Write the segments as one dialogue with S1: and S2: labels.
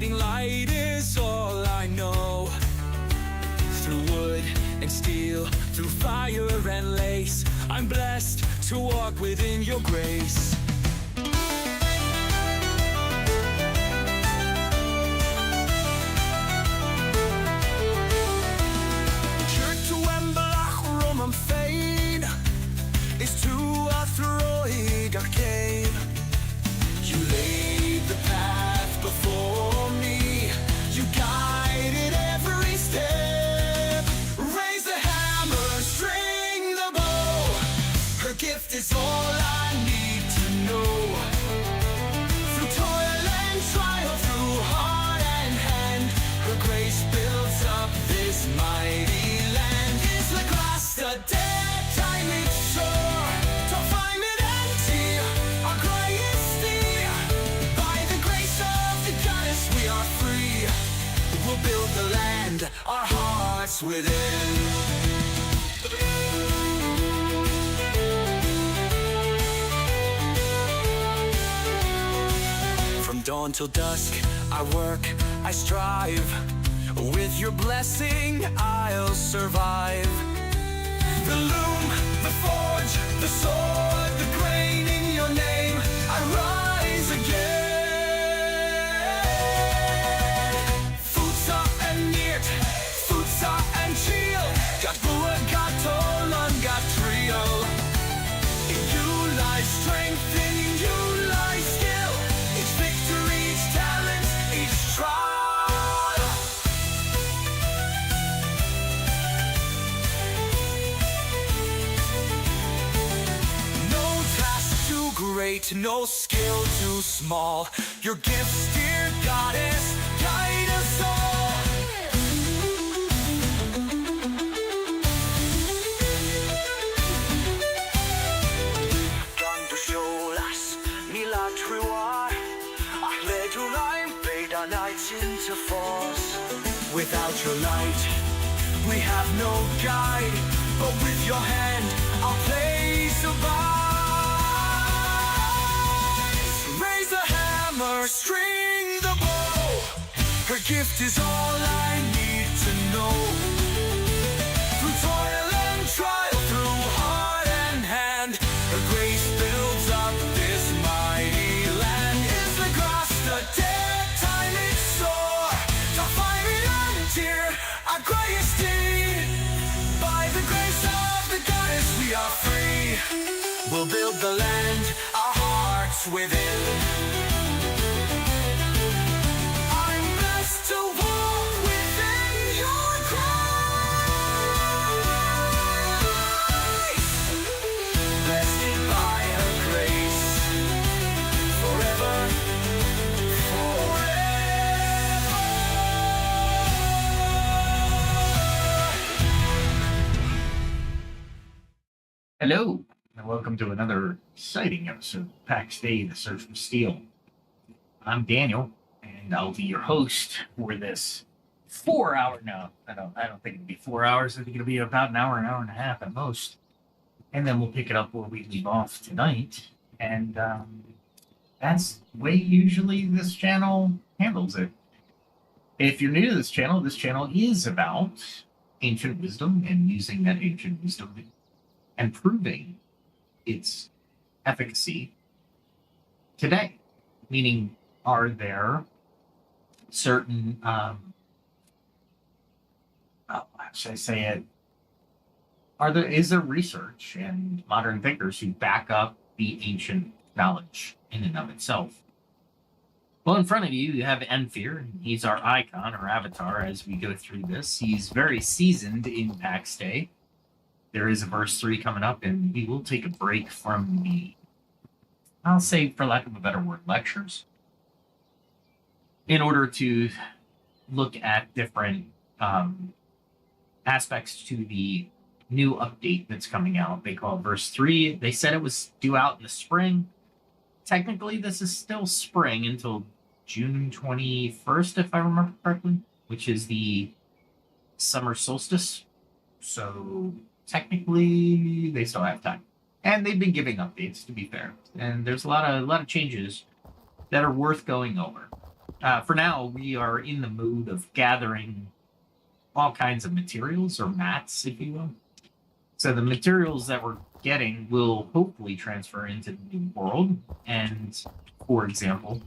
S1: Guiding light is all I know. Through wood and steel, through fire and lace, I'm blessed to walk within your grace. Is to a throid arcane. You laid the path before me. You guided every step. Raise the hammer, string the bow. Her gift is all I need to know. Through toil and trial, through heart and hand, her grace builds up this mighty land. Is the glass the dead time it's sure? We'll build the land, our hearts within. From dawn till dusk, I work, I strive. With your blessing, I'll survive. The loom, the forge, the sword, the grain in your name, I rise again. Strength in you lies skill. Each victory, each talent, each trial. No task too great, no skill too small. Your gifts, dear goddess, guide us all. Into force. Without your light, we have no guide, but with your hand, our place abides. Raise the hammer, string the bow. Her gift is all I need to know. Through toil and trial, through heart and hand, her grace builds up this mighty land. Is the grass the dead? Our greatest deed, by the grace of the goddess we are free. We'll build the land, our hearts within. I'm blessed to walk within your grace. Blessed by her grace, forever.
S2: Hello, and welcome to another exciting episode of Pax Dei, The Search for Steel. I'm Daniel, and I'll be your host for this 4 hour. No, I don't think it'll be 4 hours. I think it'll be about an hour and a half at most. And then we'll pick it up where we leave off tonight. And that's the way usually this channel handles it. If you're new to this channel is about ancient wisdom and using that ancient wisdom and proving its efficacy today. Meaning, are there certain, how should I say it? Is there research and modern thinkers who back up the ancient knowledge in and of itself? Well, in front of you, you have Emphyr, and he's our icon, or avatar, as we go through this. He's very seasoned in Pax Dei. There is a verse 3 coming up, and we will take a break from the, I'll say, for lack of a better word, lectures, in order to look at different aspects to the new update that's coming out. They call it verse 3. They said it was due out in the spring. Technically, this is still spring until June 21st, if I remember correctly, which is the summer solstice. So technically, they still have time. And they've been giving updates, to be fair. And there's a lot of changes that are worth going over. For now, we are in the mood of gathering all kinds of materials, or mats, if you will. So the materials that we're getting will hopefully transfer into the new world. And, for example,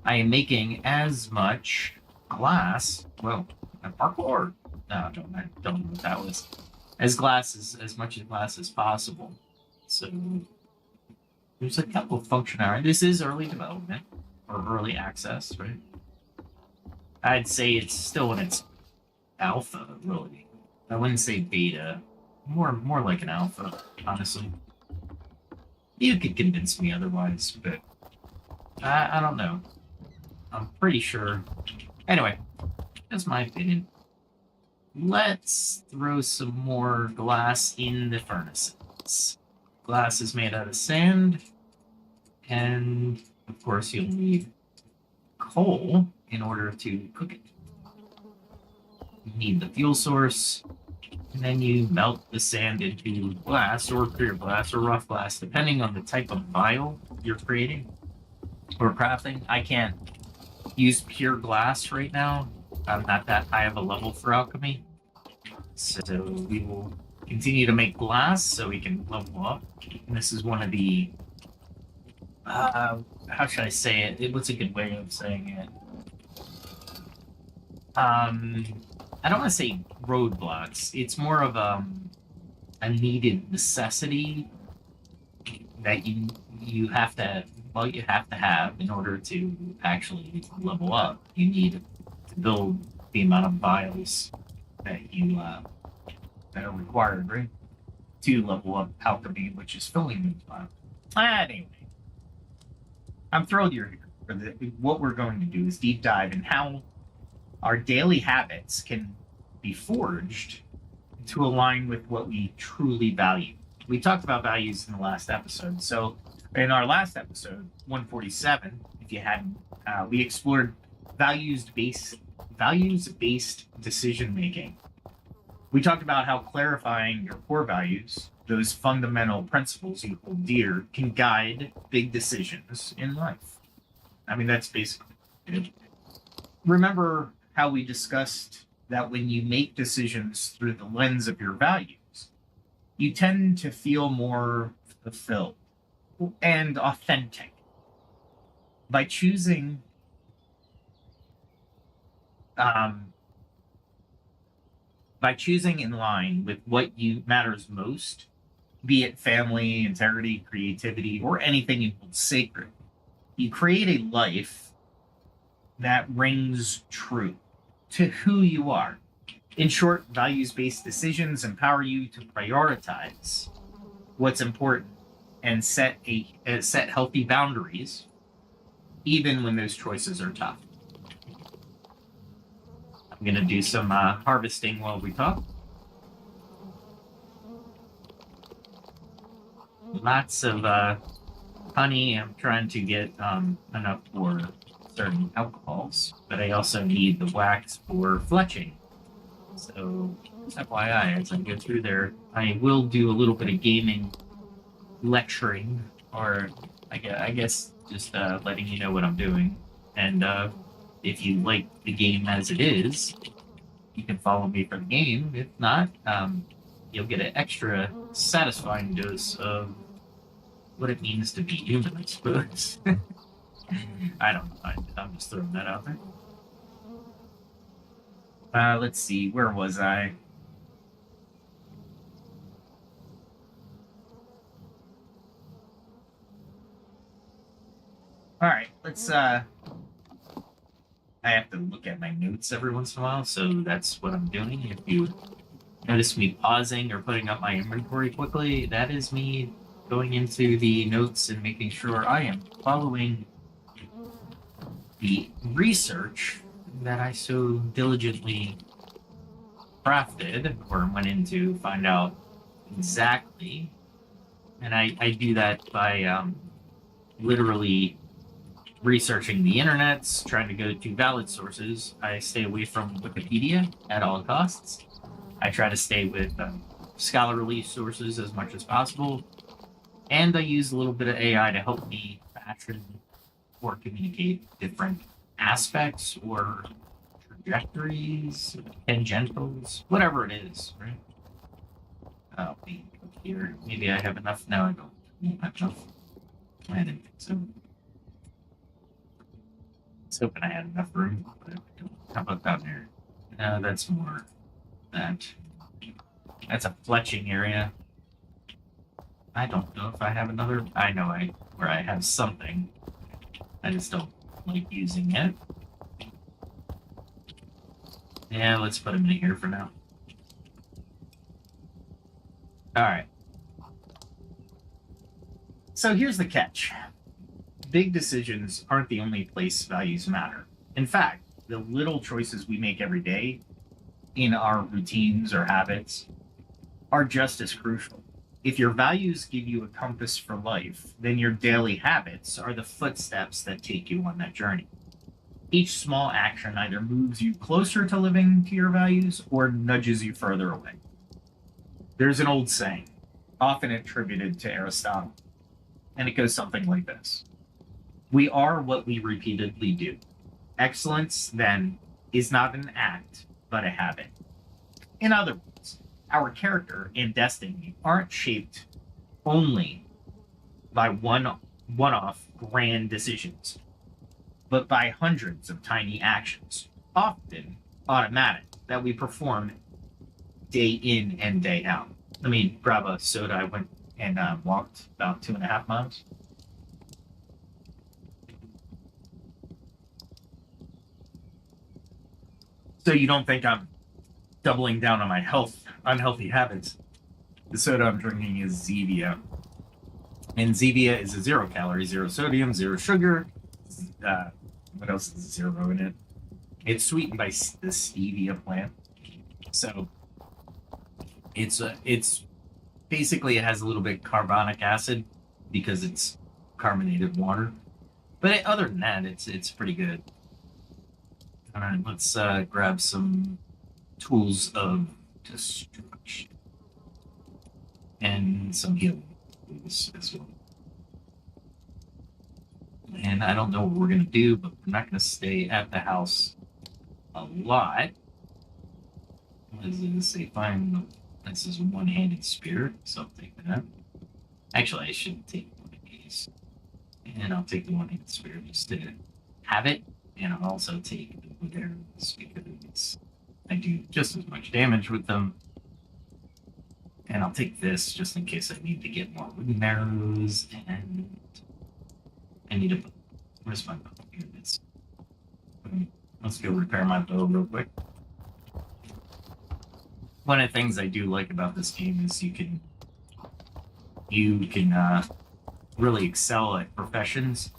S2: I am making as much glass. Well, parkour. No, I don't know what that was. As much glass as possible. So there's a couple of functionality. This is early development or early access, right? I'd say it's still in its alpha, really. I wouldn't say beta. More like an alpha, honestly. You could convince me otherwise, but I don't know. I'm pretty sure. Anyway, that's my opinion. Let's throw some more glass in the furnaces. Glass is made out of sand, and of course you'll need coal in order to cook it. You need the fuel source, and then you melt the sand into glass, or clear glass, or rough glass, depending on the type of vial you're creating or crafting. I can't use pure glass right now. I'm not that high of a level for alchemy. So we will continue to make glass so we can level up. And this is one of the... how should I say it? What's a good way of saying it? I don't want to say roadblocks. It's more of a needed necessity that you have to have in order to actually level up. You need to build the amount of vials that that are required, right, to level up alchemy, which is filling those vials. Anyway, I'm thrilled you're here. What we're going to do is deep dive in how our daily habits can be forged to align with what we truly value. We talked about values in the last episode. So in our last episode, 147, if you hadn't, we explored values-based decision making. We talked about how clarifying your core values, those fundamental principles you hold dear, can guide big decisions in life. I mean, that's basically it. Remember how we discussed that when you make decisions through the lens of your values, you tend to feel more fulfilled and authentic. By choosing in line with what matters most, be it family, integrity, creativity, or anything you hold sacred, you create a life that rings true to who you are. In short, values-based decisions empower you to prioritize what's important and set healthy boundaries, even when those choices are tough. I'm gonna do some harvesting while we talk. Lots of honey. I'm trying to get enough for certain alcohols, but I also need the wax for fletching. So, FYI, as I go through there, I will do a little bit of gaming lecturing, or I guess just letting you know what I'm doing. And if you like the game as it is, you can follow me for the game. If not, you'll get an extra satisfying dose of what it means to be human, I suppose. I don't know. I'm just throwing that out there. Let's see. Where was I? All right. Let's. I have to look at my notes every once in a while, so that's what I'm doing. If you notice me pausing or putting up my inventory quickly, that is me going into the notes and making sure I am following the research that I so diligently crafted or went in to find out exactly. And I do that by literally researching the internets, trying to go to valid sources. I stay away from Wikipedia at all costs. I try to stay with scholarly sources as much as possible. And I use a little bit of AI to help me fashion or communicate different aspects or trajectories, tangentials, whatever it is, right? Oh, wait, here. Maybe I have enough. No, I don't have enough. I didn't think so. I was hoping I had enough room, but I don't. How about down there? No, that's more that. That's a fletching area. I don't know if I have another. I know where I have something. I just don't like using it. Yeah, let's put him in here for now. Alright. So here's the catch. Big decisions aren't the only place values matter. In fact, the little choices we make every day in our routines or habits are just as crucial. If your values give you a compass for life, then your daily habits are the footsteps that take you on that journey. Each small action either moves you closer to living to your values or nudges you further away. There's an old saying, often attributed to Aristotle, and it goes something like this. We are what we repeatedly do. Excellence, then, is not an act, but a habit. In other words, our character and destiny aren't shaped only by one-off grand decisions, but by hundreds of tiny actions, often automatic, that we perform day in and day out. Let me grab a soda. I went and walked about 2.5 miles. So you don't think I'm doubling down on my unhealthy habits. The soda I'm drinking is Zevia. And Zevia is a 0 calorie, 0 sodium, 0 sugar. What else is 0 in it? It's sweetened by the stevia plant. So it's basically, it has a little bit of carbonic acid because it's carbonated water. But other than that, it's pretty good. All right, let's grab some tools of destruction and some healing tools as well. And I don't know what we're gonna do, but we're not gonna stay at the house a lot. What does it say? Fine. This is a one-handed spear, so I'll take that. Actually, I should take one of these. And I'll take the one-handed spear just to have it. And I'll also take the wood arrows because I do just as much damage with them. And I'll take this just in case I need to get more wooden arrows. And I need a bow. Where's my bow? Here it is. Let's go repair my bow real quick. One of the things I do like about this game is you can really excel at professions.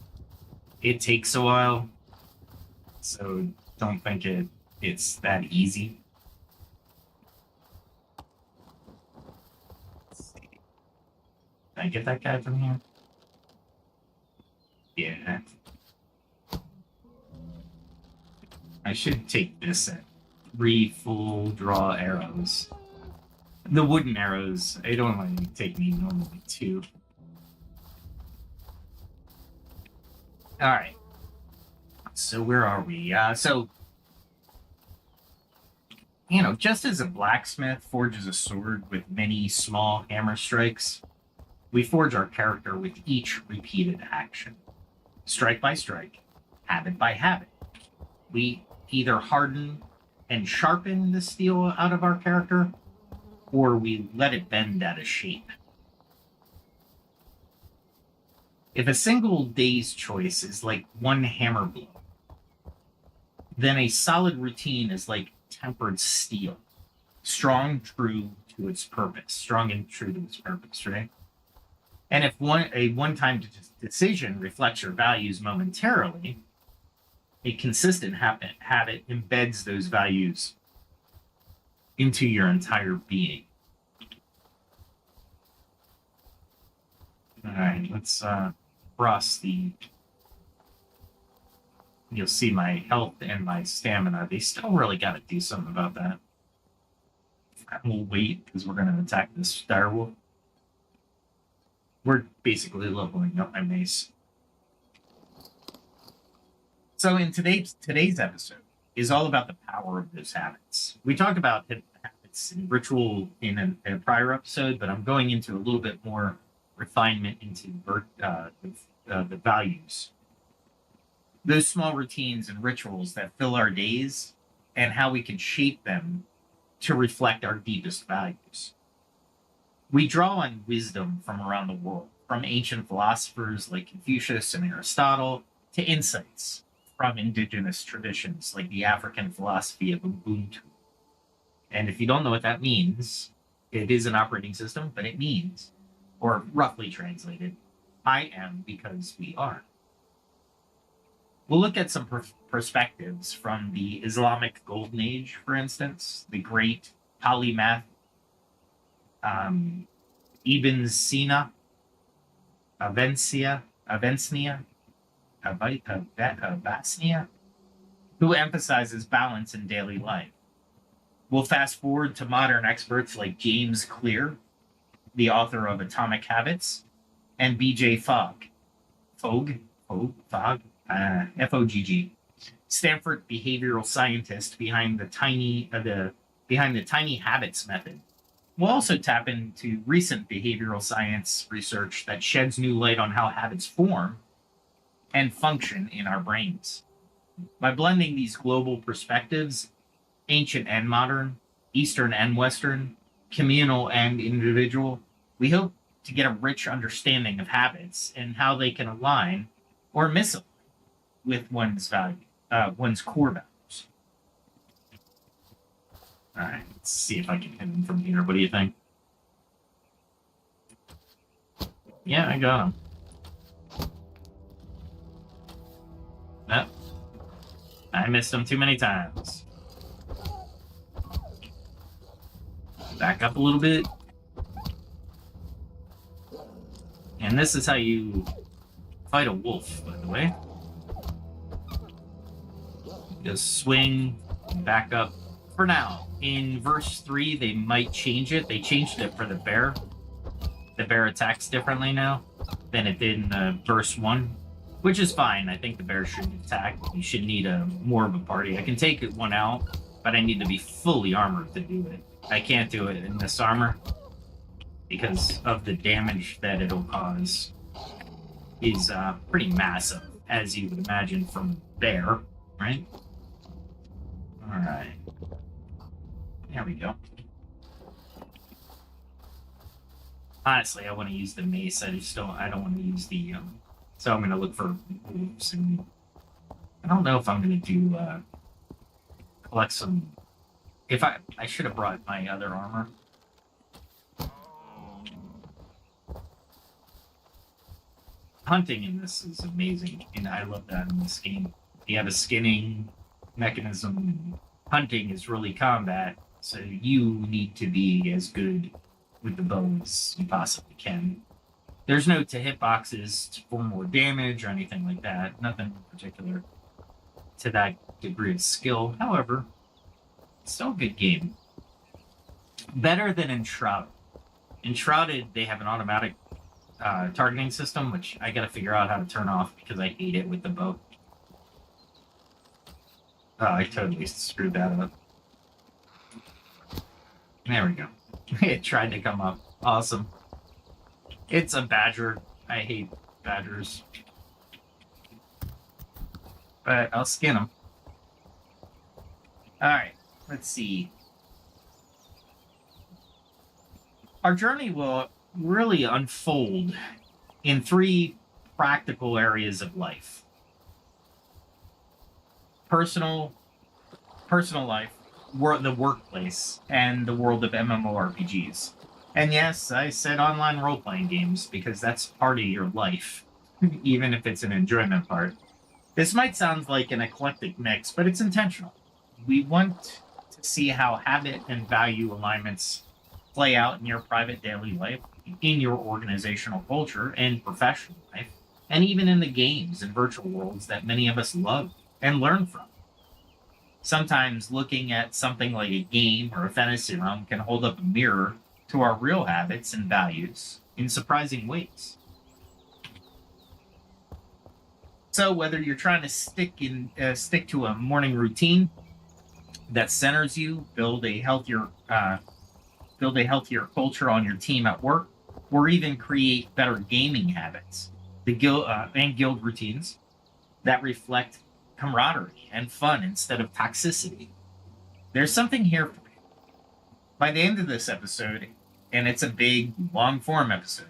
S2: It takes a while, so don't think it's that easy. Let's see. Can I get that guy from here? Yeah. I should take this at 3 full draw arrows. The wooden arrows, I don't want to take me normally 2. Alright. So where are we? Just as a blacksmith forges a sword with many small hammer strikes, we forge our character with each repeated action. Strike by strike, habit by habit. We either harden and sharpen the steel out of our character, or we let it bend out of shape. If a single day's choice is like one hammer blow, then a solid routine is like tempered steel, strong and true to its purpose, right? And if a one-time decision reflects your values momentarily, a consistent habit embeds those values into your entire being. All right, let's cross the... You'll see my health and my stamina. They still really got to do something about that. We'll wait because we're going to attack this direwolf. We're basically leveling up my mace. So in today's episode is all about the power of those habits. We talked about habits and ritual in a prior episode, but I'm going into a little bit more refinement into the values. Those small routines and rituals that fill our days and how we can shape them to reflect our deepest values. We draw on wisdom from around the world, from ancient philosophers like Confucius and Aristotle to insights from indigenous traditions like the African philosophy of Ubuntu. And if you don't know what that means, it is an operating system, but it means, or roughly translated, I am because we are. We'll look at some perspectives from the Islamic Golden Age, for instance, the great polymath Ibn Sina, Avicenia, who emphasizes balance in daily life. We'll fast forward to modern experts like James Clear, the author of Atomic Habits, and B.J. Fogg, Fogg, Stanford behavioral scientist behind the tiny habits method. We'll also tap into recent behavioral science research that sheds new light on how habits form and function in our brains. By blending these global perspectives, ancient and modern, Eastern and Western, communal and individual, we hope to get a rich understanding of habits and how they can align or misalign with one's core values. All right, let's see if I can hit him from here. What do you think? Yeah, I got him. Oh, I missed him too many times. Back up a little bit. And this is how you fight a wolf, by the way. Just swing, back up. For now, in verse 3, they might change it. They changed it for the bear. The bear attacks differently now than it did in verse 1, which is fine. I think the bear shouldn't attack. You should need more of a party. I can take one out, but I need to be fully armored to do it. I can't do it in this armor because of the damage that it'll cause is pretty massive, as you would imagine from bear, right? All right. There we go. Honestly, I want to use the mace. I don't want to use the, so I'm going to look for wolves, and I don't know if I'm going to do, collect some, I should have brought my other armor. Hunting in this is amazing, and I love that in this game. You have a skinning mechanism. Hunting is really combat, so you need to be as good with the bow as you possibly can. There's no to hit boxes for more damage or anything like that. Nothing in particular to that degree of skill. However, it's still a good game. Better than Enshrouded. Enshrouded, they have an automatic targeting system, which I gotta figure out how to turn off because I hate it with the bow. Oh, I totally screwed that up. There we go. It tried to come up. Awesome. It's a badger. I hate badgers. But I'll skin them. Alright, let's see. Our journey will really unfold in 3 practical areas of life. Personal life, the workplace, and the world of MMORPGs. And yes, I said online role-playing games because that's part of your life, even if it's an enjoyment part. This might sound like an eclectic mix, but it's intentional. We want to see how habit and value alignments play out in your private daily life, in your organizational culture and professional life, and even in the games and virtual worlds that many of us love and learn from. Sometimes looking at something like a game or a fantasy realm can hold up a mirror to our real habits and values in surprising ways. So whether you're trying to stick to a morning routine that centers you, build a healthier culture on your team at work, or even create better gaming habits, the guild routines that reflect camaraderie and fun instead of toxicity. There's something here for you. By the end of this episode, and it's a big, long-form episode,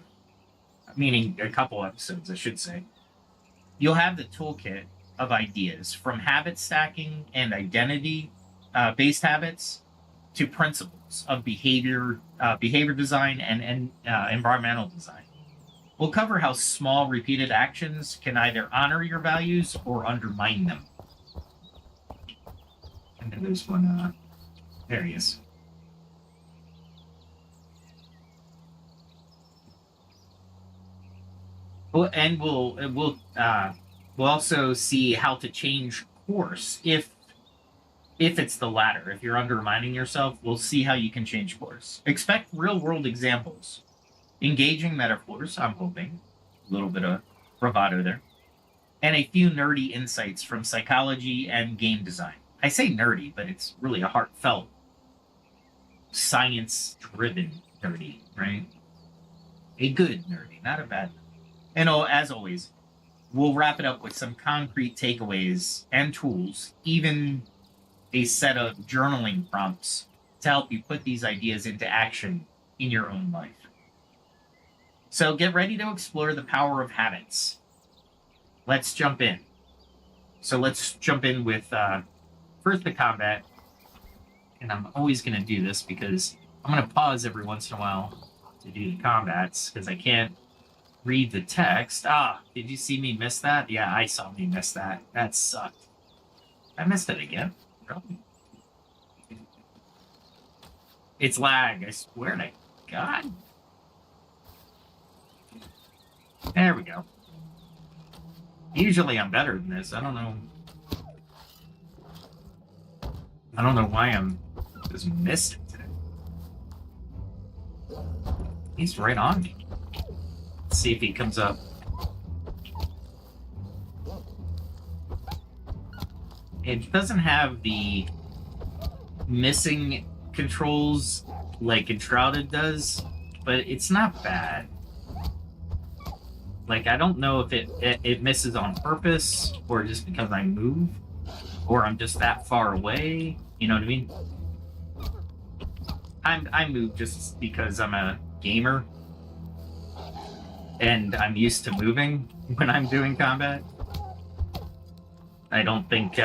S2: meaning a couple episodes, I should say, you'll have the toolkit of ideas from habit stacking and identity-based habits to principles of behavior design and environmental design. We'll cover how small repeated actions can either honor your values or undermine them. And then there's one, there he is. We'll also see how to change course if it's the latter. If you're undermining yourself, we'll see how you can change course. Expect real-world examples, engaging metaphors, I'm hoping, a little bit of bravado there, and a few nerdy insights from psychology and game design. I say nerdy, but it's really a heartfelt, science-driven nerdy, right? A good nerdy, not a bad nerdy. And as always, we'll wrap it up with some concrete takeaways and tools, even a set of journaling prompts to help you put these ideas into action in your own life. So get ready to explore the power of habits. Let's jump in. So let's jump in with first the combat. And I'm always going to do this because I'm going to pause every once in a while to do the combats because I can't read the text. Did you see me miss that? Yeah, I saw me miss that. That sucked. I missed it again. Really? It's lag, I swear to God. There we go. Usually I'm better than this. I don't know why I'm just missed it today. He's right on me. Let's see if he comes up. It doesn't have the missing controls like Enshrouded does, but it's not bad. Like, I don't know if it misses on purpose or just because I move or I'm just that far away. You know what I mean? I move just because I'm a gamer and I'm used to moving when I'm doing combat. I don't think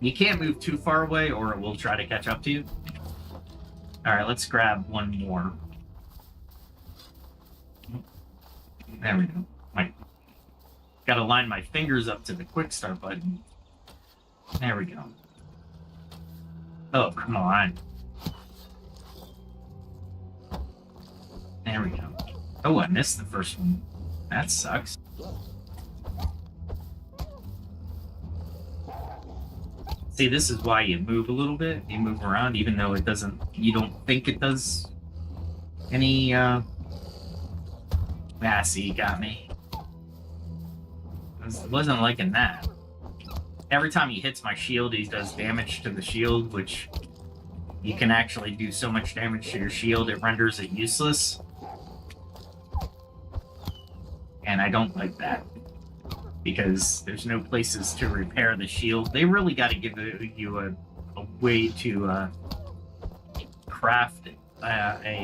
S2: you can't move too far away or it will try to catch up to you. All right, let's grab one more. There we go. Gotta line my fingers up to the quick start button. There we go. Oh, come on. There we go. Oh, I missed the first one. That sucks. See, this is why you move a little bit. You move around, even though it doesn't, you don't think it does any, see, you got me. Wasn't liking that. Every time he hits my shield, he does damage to the shield, which you can actually do so much damage to your shield, it renders it useless. And I don't like that, because there's no places to repair the shield. They really got to give you a way to craft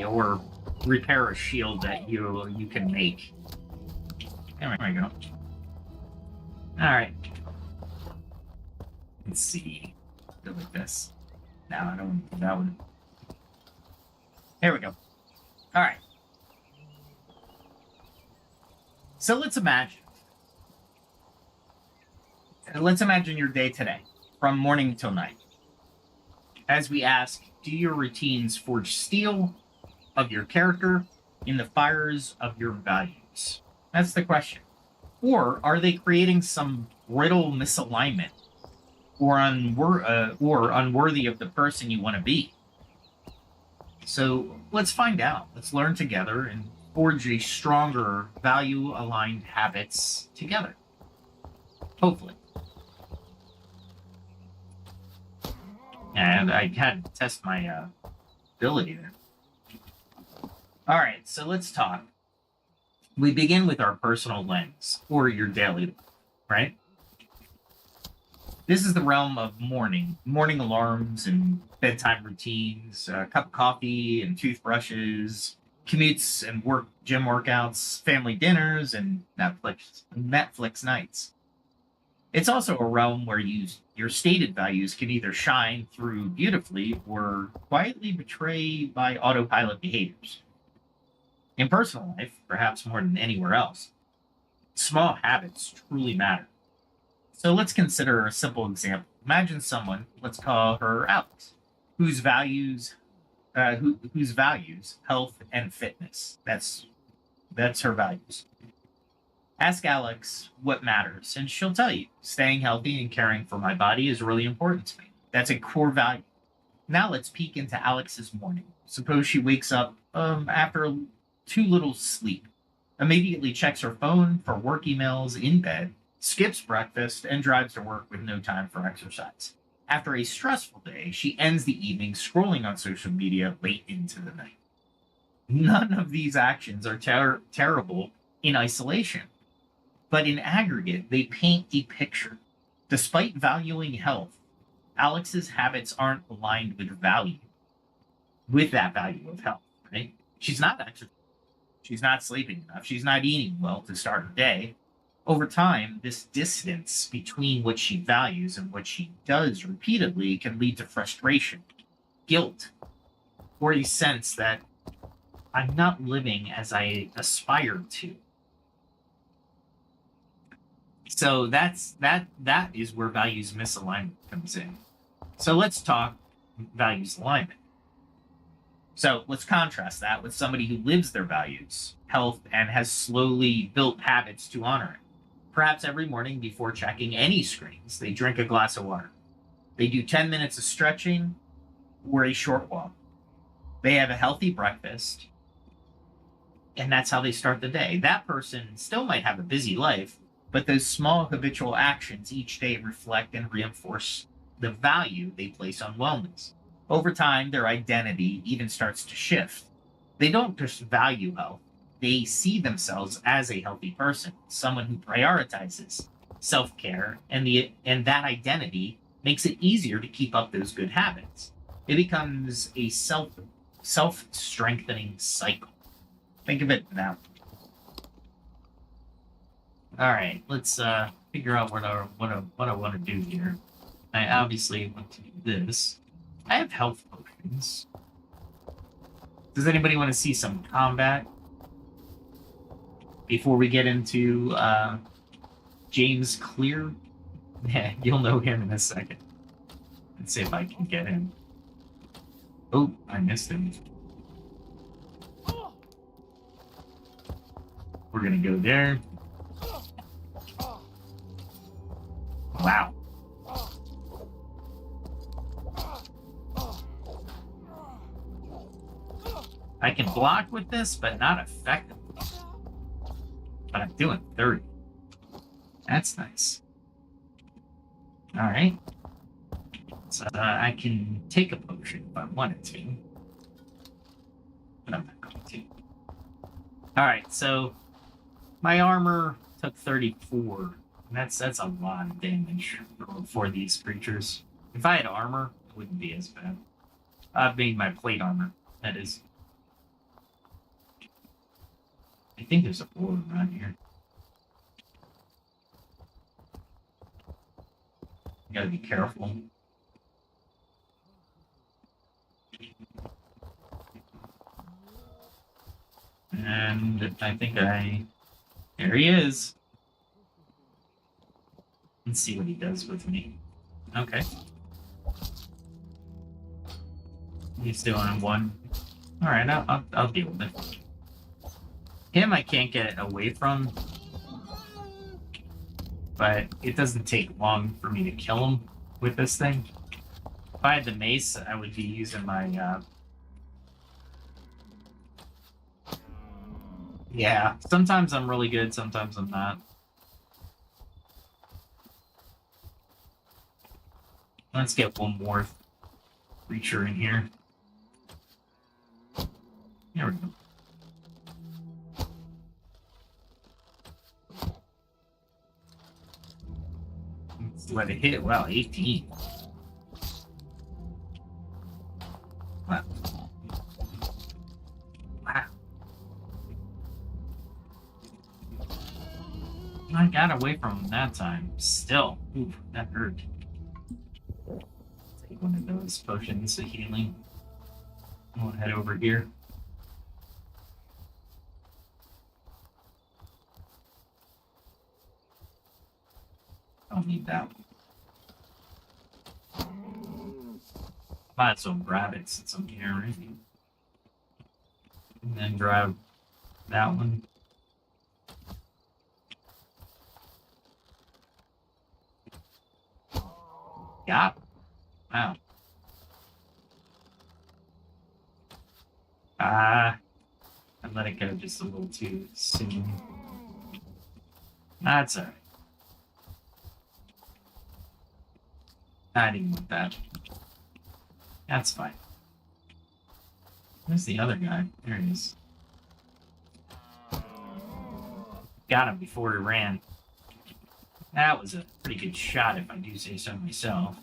S2: or repair a shield that you can make. There we go. All right. Let's see. Go like this. No, I don't do that one. There we go. All right. So let's imagine your day today, from morning till night. As we ask, do your routines forge steel of your character in the fires of your values? That's the question. Or are they creating some brittle misalignment or unworthy of the person you want to be? So let's find out. Let's learn together and forge a stronger value-aligned habits together. Hopefully. And I had to test my ability there. All right, so let's talk. We begin with our personal lens, or your daily life, right? This is the realm of morning alarms and bedtime routines, a cup of coffee and toothbrushes, commutes and gym workouts, family dinners, and Netflix nights. It's also a realm where your stated values can either shine through beautifully or quietly betray by autopilot behaviors. In personal life, perhaps more than anywhere else, small habits truly matter. So let's consider a simple example. Imagine someone, let's call her Alex, whose values health and fitness. That's her values. Ask Alex what matters, and she'll tell you, staying healthy and caring for my body is really important to me. That's a core value. Now let's peek into Alex's morning. Suppose she wakes up after too little sleep, immediately checks her phone for work emails in bed, skips breakfast, and drives to work with no time for exercise. After a stressful day, she ends the evening scrolling on social media late into the night. None of these actions are terrible in isolation, but in aggregate, they paint a picture. Despite valuing health, Alex's habits aren't aligned with that value of health, right? She's not exercising. She's not sleeping enough. She's not eating well to start her day. Over time, this distance between what she values and what she does repeatedly can lead to frustration, guilt, or a sense that I'm not living as I aspired to. So that is where values misalignment comes in. So let's talk values alignment. So let's contrast that with somebody who lives their values, health, and has slowly built habits to honor it. Perhaps every morning before checking any screens, they drink a glass of water. They do 10 minutes of stretching or a short walk. They have a healthy breakfast, and that's how they start the day. That person still might have a busy life, but those small habitual actions each day reflect and reinforce the value they place on wellness. Over time, their identity even starts to shift. They don't just value health, they see themselves as a healthy person, someone who prioritizes self-care, and that identity makes it easier to keep up those good habits. It becomes a self-strengthening cycle. Think of it that way. All right, let's figure out what I want to do here. I obviously want to do this. I have health potions. Does anybody want to see some combat before we get into James Clear? Yeah, you'll know him in a second. Let's see if I can get him. Oh, I missed him. We're gonna go there. Wow. I can block with this, but not effectively. But I'm doing 30. That's nice. All right. So I can take a potion if I wanted to. But I'm not going to. All right, so my armor took 34. And that's a lot of damage for these creatures. If I had armor, it wouldn't be as bad. I've made my plate armor, that is. I think there's a board around here. You gotta be careful. And I think there he is. Let's see what he does with me. Okay. He's doing one. All right, I'll deal with it. Him, I can't get away from, but it doesn't take long for me to kill him with this thing. If I had the mace, I would be using my. Yeah, sometimes I'm really good, sometimes I'm not. Let's get one more creature in here. There we go. Let's let it hit. Wow, 18. Wow. Wow. I got away from him that time. Still. Ooh, that hurt. Take one of those potions of healing. We'll head over here. Don't need that one. Might as well grab it since I'm here, right? And then grab that one. Yeah. Wow. I let it go just a little too soon. That's alright. I didn't want that. That's fine. Where's the other guy? There he is. Got him before he ran. That was a pretty good shot, if I do say so myself.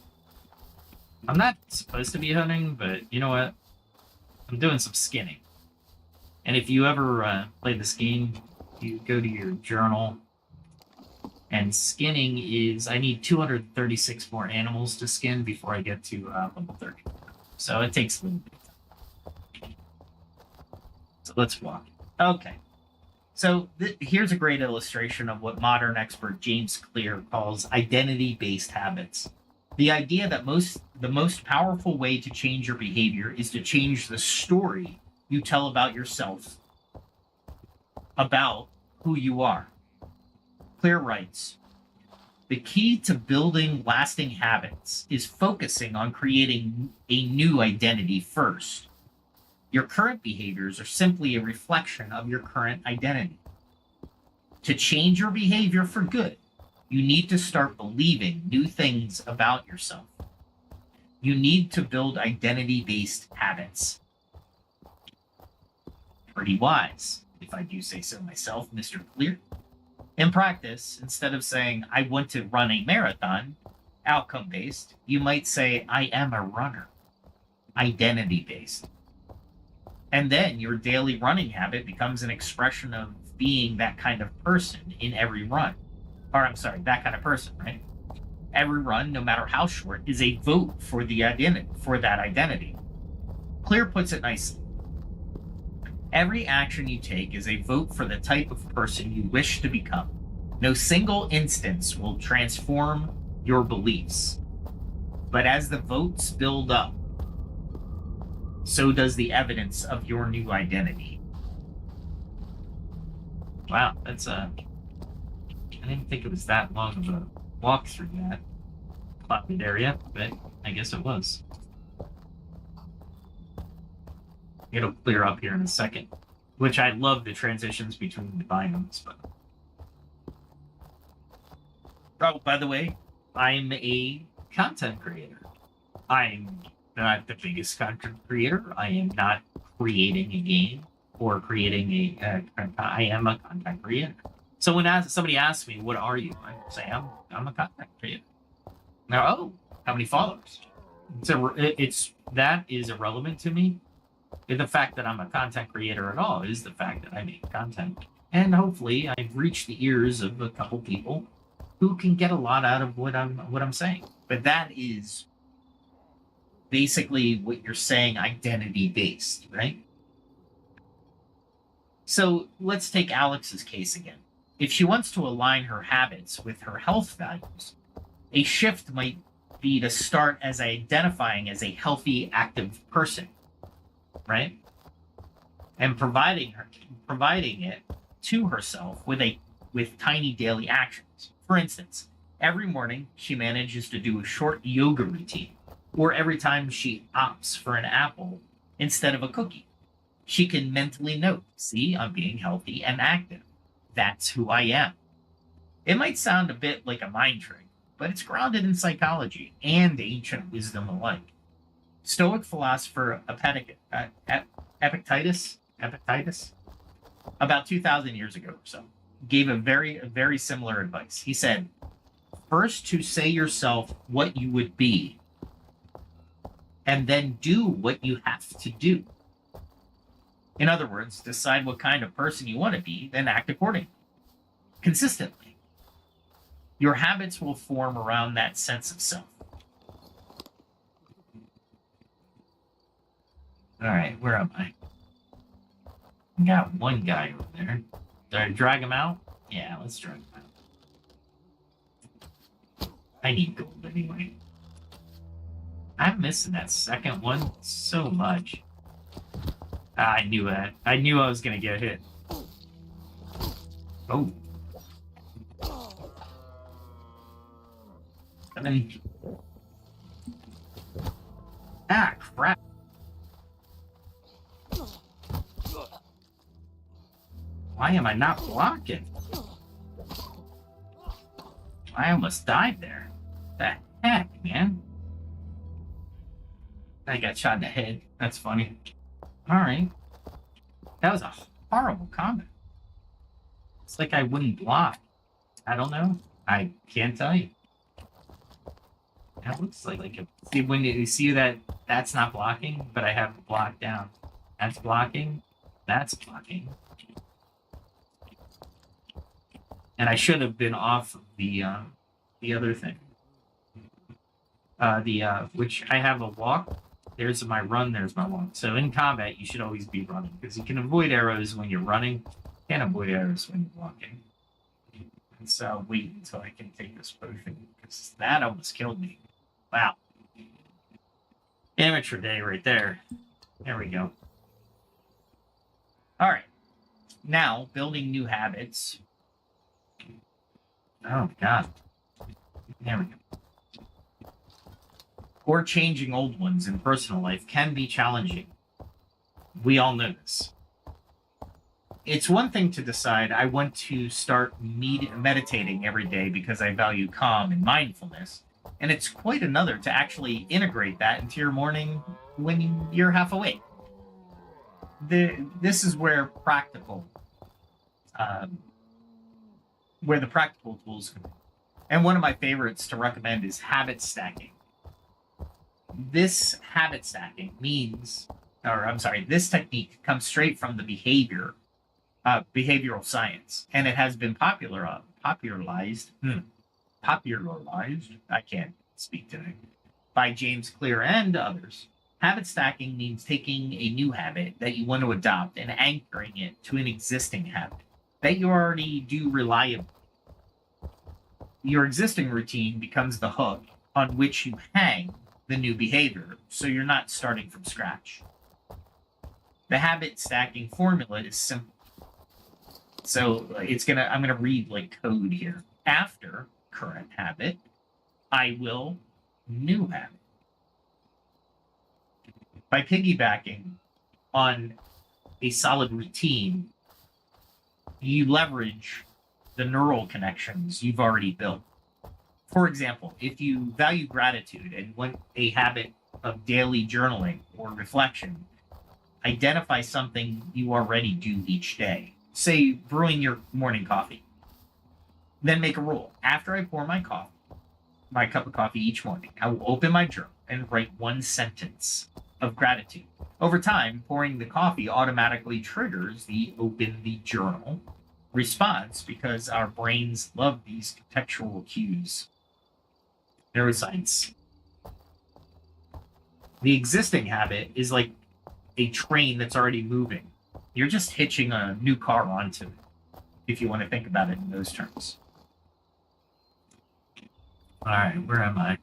S2: I'm not supposed to be hunting, but you know what? I'm doing some skinning. And if you ever play this game, you go to your journal, and skinning is, I need 236 more animals to skin before I get to level 30. So it takes a little bit of time. So let's walk. Okay. So here's a great illustration of what modern expert James Clear calls identity-based habits. The idea that the most powerful way to change your behavior is to change the story you tell about yourself, about who you are. Clear writes, the key to building lasting habits is focusing on creating a new identity first. Your current behaviors are simply a reflection of your current identity. To change your behavior for good, you need to start believing new things about yourself. You need to build identity-based habits. Pretty wise, if I do say so myself, Mr. Clear. In practice, instead of saying, I want to run a marathon, outcome-based, you might say, I am a runner, identity-based. And then your daily running habit becomes an expression of being that kind of person in every run. Or I'm sorry, that kind of person, right? Every run, no matter how short, is a vote for the identity, for that identity. Clear puts it nicely. Every action you take is a vote for the type of person you wish to become. No single instance will transform your beliefs. But as the votes build up, so does the evidence of your new identity. Wow, that's I didn't think it was that long of a walk through that plotted area, but I guess it was. It'll clear up here in a second, which I love the transitions between the biomes. But oh, by the way, I'm a content creator. I'm not the biggest content creator. I am not creating a game or creating I am a content creator. So when somebody asks me, "What are you?" I say, "I'm a content creator." Now, oh, how many followers? That is irrelevant to me. The fact that I'm a content creator at all is the fact that I make content, and hopefully I've reached the ears of a couple people who can get a lot out of what I'm saying. But that is basically what you're saying, identity based, right? So let's take Alex's case again. If she wants to align her habits with her health values, a shift might be to start as identifying as a healthy, active person, right? And providing it to herself with tiny daily actions. For instance, every morning she manages to do a short yoga routine, or every time she opts for an apple instead of a cookie. She can mentally note, see, I'm being healthy and active. That's who I am. It might sound a bit like a mind trick, but it's grounded in psychology and ancient wisdom alike. Stoic philosopher Epictetus, about 2,000 years ago or so, gave a very similar advice. He said, first to say yourself what you would be, and then do what you have to do. In other words, decide what kind of person you want to be, then act accordingly. Consistently. Your habits will form around that sense of self. All right, where am I? I got one guy over there. Did I drag him out? Yeah, let's drag him out. I need gold anyway. I'm missing that second one so much. I knew that. I knew I was going to get hit. Oh. And then... Ah, crap. Why am I not blocking? I almost died there. The heck, man? I got shot in the head. That's funny. Alright. That was a horrible comment. It's like I wouldn't block. I don't know. I can't tell you. That looks like a... See, when you see that, that's not blocking, but I have it blocked down. That's blocking. That's blocking. And I should have been off of the other thing. Which I have a walk. There's my run, there's my walk. So in combat, you should always be running, because you can avoid arrows when you're running. You can't avoid arrows when you're walking. And so wait until I can take this potion, because that almost killed me. Wow. Amateur day right there. There we go. All right. Now, building new habits. Oh, God. There we go. Or changing old ones in personal life can be challenging. We all know this. It's one thing to decide I want to start meditating every day because I value calm and mindfulness, and it's quite another to actually integrate that into your morning when you're half awake. This is where the practical tools come in. And one of my favorites to recommend is habit stacking. This habit stacking this technique comes straight from the behavioral science, and it has been popularized, I can't speak today, by James Clear and others. Habit stacking means taking a new habit that you want to adopt and anchoring it to an existing habit that you already do reliably. Your existing routine becomes the hook on which you hang the new behavior, so you're not starting from scratch. The habit stacking formula is simple. So I'm gonna read like code here. After current habit, I will new habit. By piggybacking on a solid routine, you leverage the neural connections you've already built. For example, if you value gratitude and want a habit of daily journaling or reflection, identify something you already do each day. Say, brewing your morning coffee. Then make a rule. After I pour my cup of coffee each morning, I will open my journal and write one sentence of gratitude. Over time, pouring the coffee automatically triggers the open the journal response because our brains love these contextual cues. Neuroscience. The existing habit is like a train that's already moving. You're just hitching a new car onto it, if you want to think about it in those terms. All right, where am I?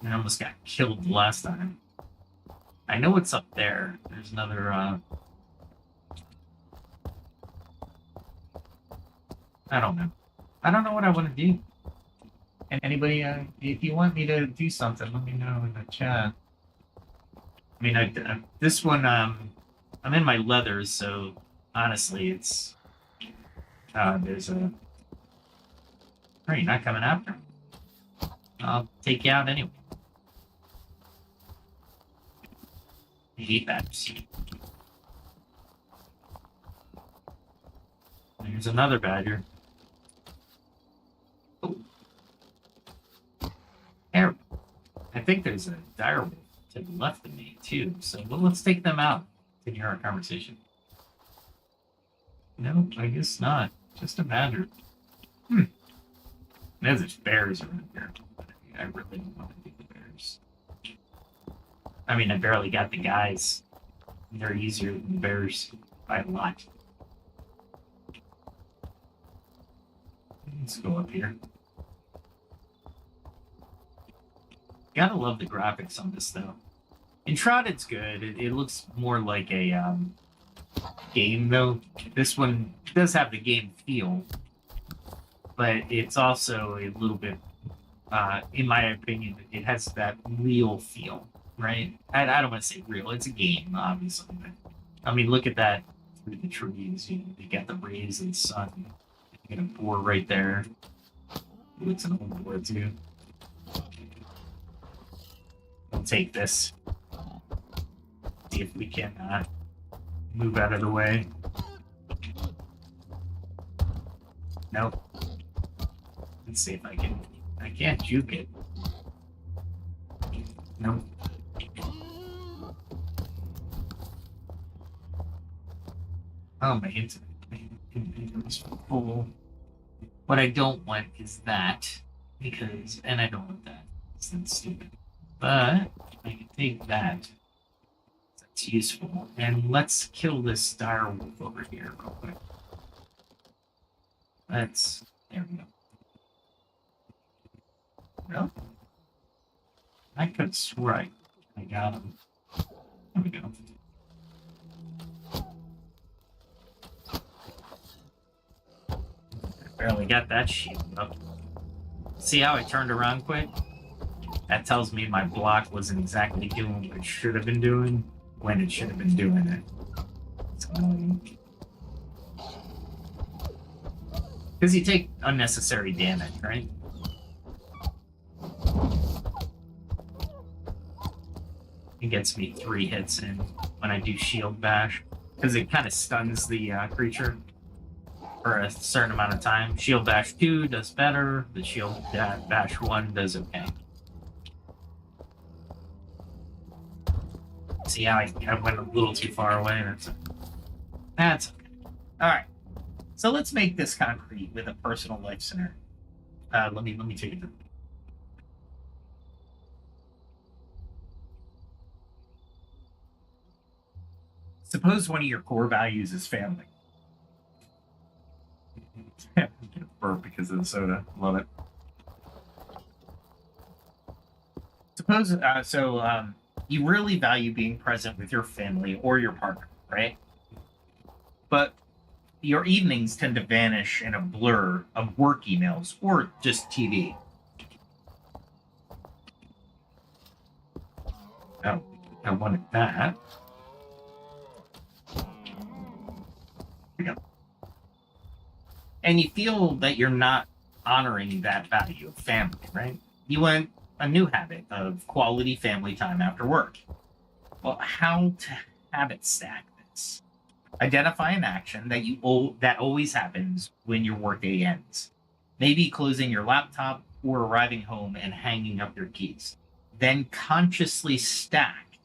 S2: I almost got killed last time. I know what's up there. There's another, I don't know. I don't know what I want to do. And anybody, if you want me to do something, let me know in the chat. I mean, this one, I'm in my leathers, so honestly, it's, there's a, are you not coming after? I'll take you out anyway. I hate that. There's another badger. Oh. There. I think there's a direwolf to the left of me, too. So let's take them out to hear our conversation. No, I guess not. Just a badger. There's bears around here. I really don't want to do the bears. I mean, I barely got the guys. They're easier than the bears by a lot. Let's go up here. Gotta love the graphics on this, though. Enshrouded's good. It looks more like a game, though. This one does have the game feel, but it's also a little bit, in my opinion, it has that real feel, right? I don't want to say real. It's a game, obviously. But, I mean, look at that through the trees. You got the rays of the sun. You got a boar right there. It looks an old boar, too. We'll take this. See if we can move out of the way. Nope. Let's see if I can. I can't juke it. Nope. Oh, my inventory's full. What I don't want is that, because, and I don't want that. That's stupid. But I can take that. That's useful. And let's kill this direwolf over here real quick. There we go. Well, I could swear I got him. There we go. I barely got that shield up. See how I turned around quick? That tells me my block wasn't exactly doing what it should have been doing when it should have been doing it. It's annoying. Because you take unnecessary damage, right? It gets me 3 hits in when I do shield bash. Because it kind of stuns the creature for a certain amount of time. Shield bash 2 does better. The shield bash 1 does okay. See how I went a little too far away? That's okay. Alright. So let's make this concrete with a personal life center. Let me take it. Suppose one of your core values is family. Get a burp because of the soda. Love it. Suppose you really value being present with your family or your partner, right? But your evenings tend to vanish in a blur of work emails or just TV. Oh, I wanted that. There we go. And you feel that you're not honoring that value of family, right? You want a new habit of quality family time after work. Well, how to habit stack this? Identify an action that always happens when your workday ends. Maybe closing your laptop or arriving home and hanging up your keys. Then consciously stack.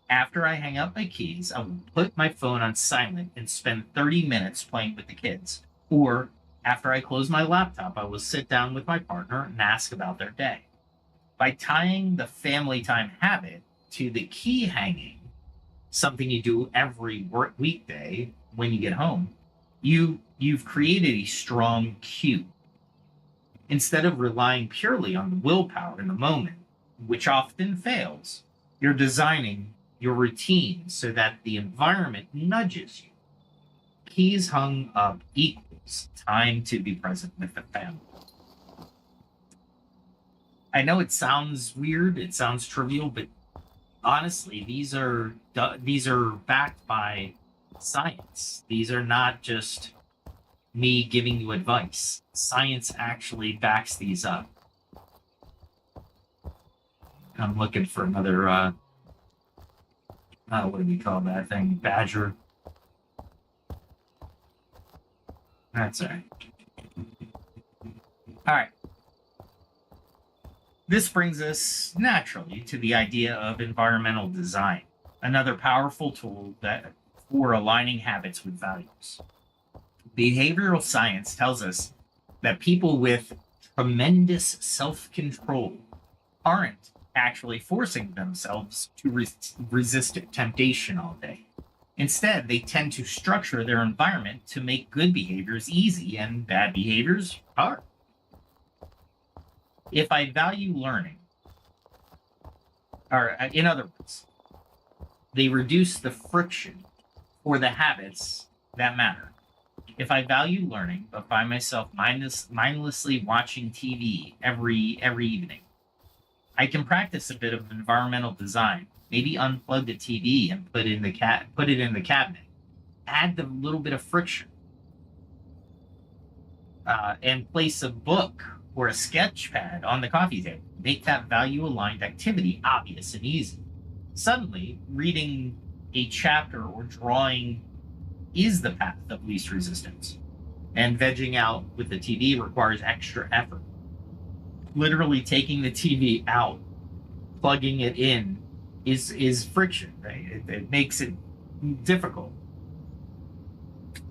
S2: After I hang up my keys, I will put my phone on silent and spend 30 minutes playing with the kids. Or after I close my laptop, I will sit down with my partner and ask about their day. By tying the family time habit to the key hanging, something you do every weekday when you get home, you've created a strong cue. Instead of relying purely on the willpower in the moment, which often fails, you're designing your routine so that the environment nudges you. Keys hung up equals time to be present with the family. I know it sounds weird, it sounds trivial, but honestly, these are backed by science. These are not just me giving you advice. Science actually backs these up. I'm looking for another, what do we call that thing? Badger. That's all right. All right. This brings us naturally to the idea of environmental design, another powerful tool for aligning habits with values. Behavioral science tells us that people with tremendous self-control aren't actually forcing themselves to resist temptation all day. Instead, they tend to structure their environment to make good behaviors easy and bad behaviors hard. If I value learning, or in other words, they reduce the friction for the habits that matter. If I value learning, but find myself mindlessly watching TV every evening, I can practice a bit of environmental design. Maybe unplug the TV and put it in the cabinet. Add the little bit of friction, and place a book or a sketch pad on the coffee table. Make that value-aligned activity obvious and easy. Suddenly, reading a chapter or drawing is the path of least resistance, and vegging out with the TV requires extra effort. Literally taking the TV out, plugging it in, is friction, right? It makes it difficult.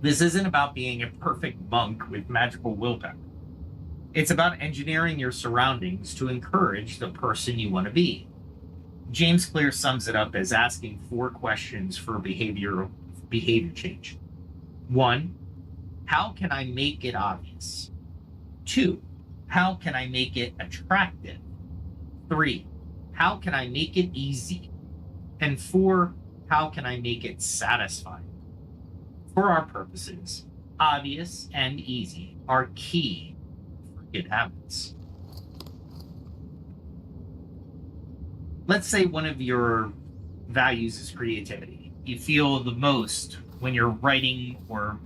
S2: This isn't about being a perfect monk with magical willpower. It's about engineering your surroundings to encourage the person you want to be. James Clear sums it up as asking 4 questions for behavior change. 1, how can I make it obvious? 2, how can I make it attractive? 3, how can I make it easy? And 4, how can I make it satisfying? For our purposes, obvious and easy are key for good habits. Let's say one of your values is creativity. You feel the most when you're writing or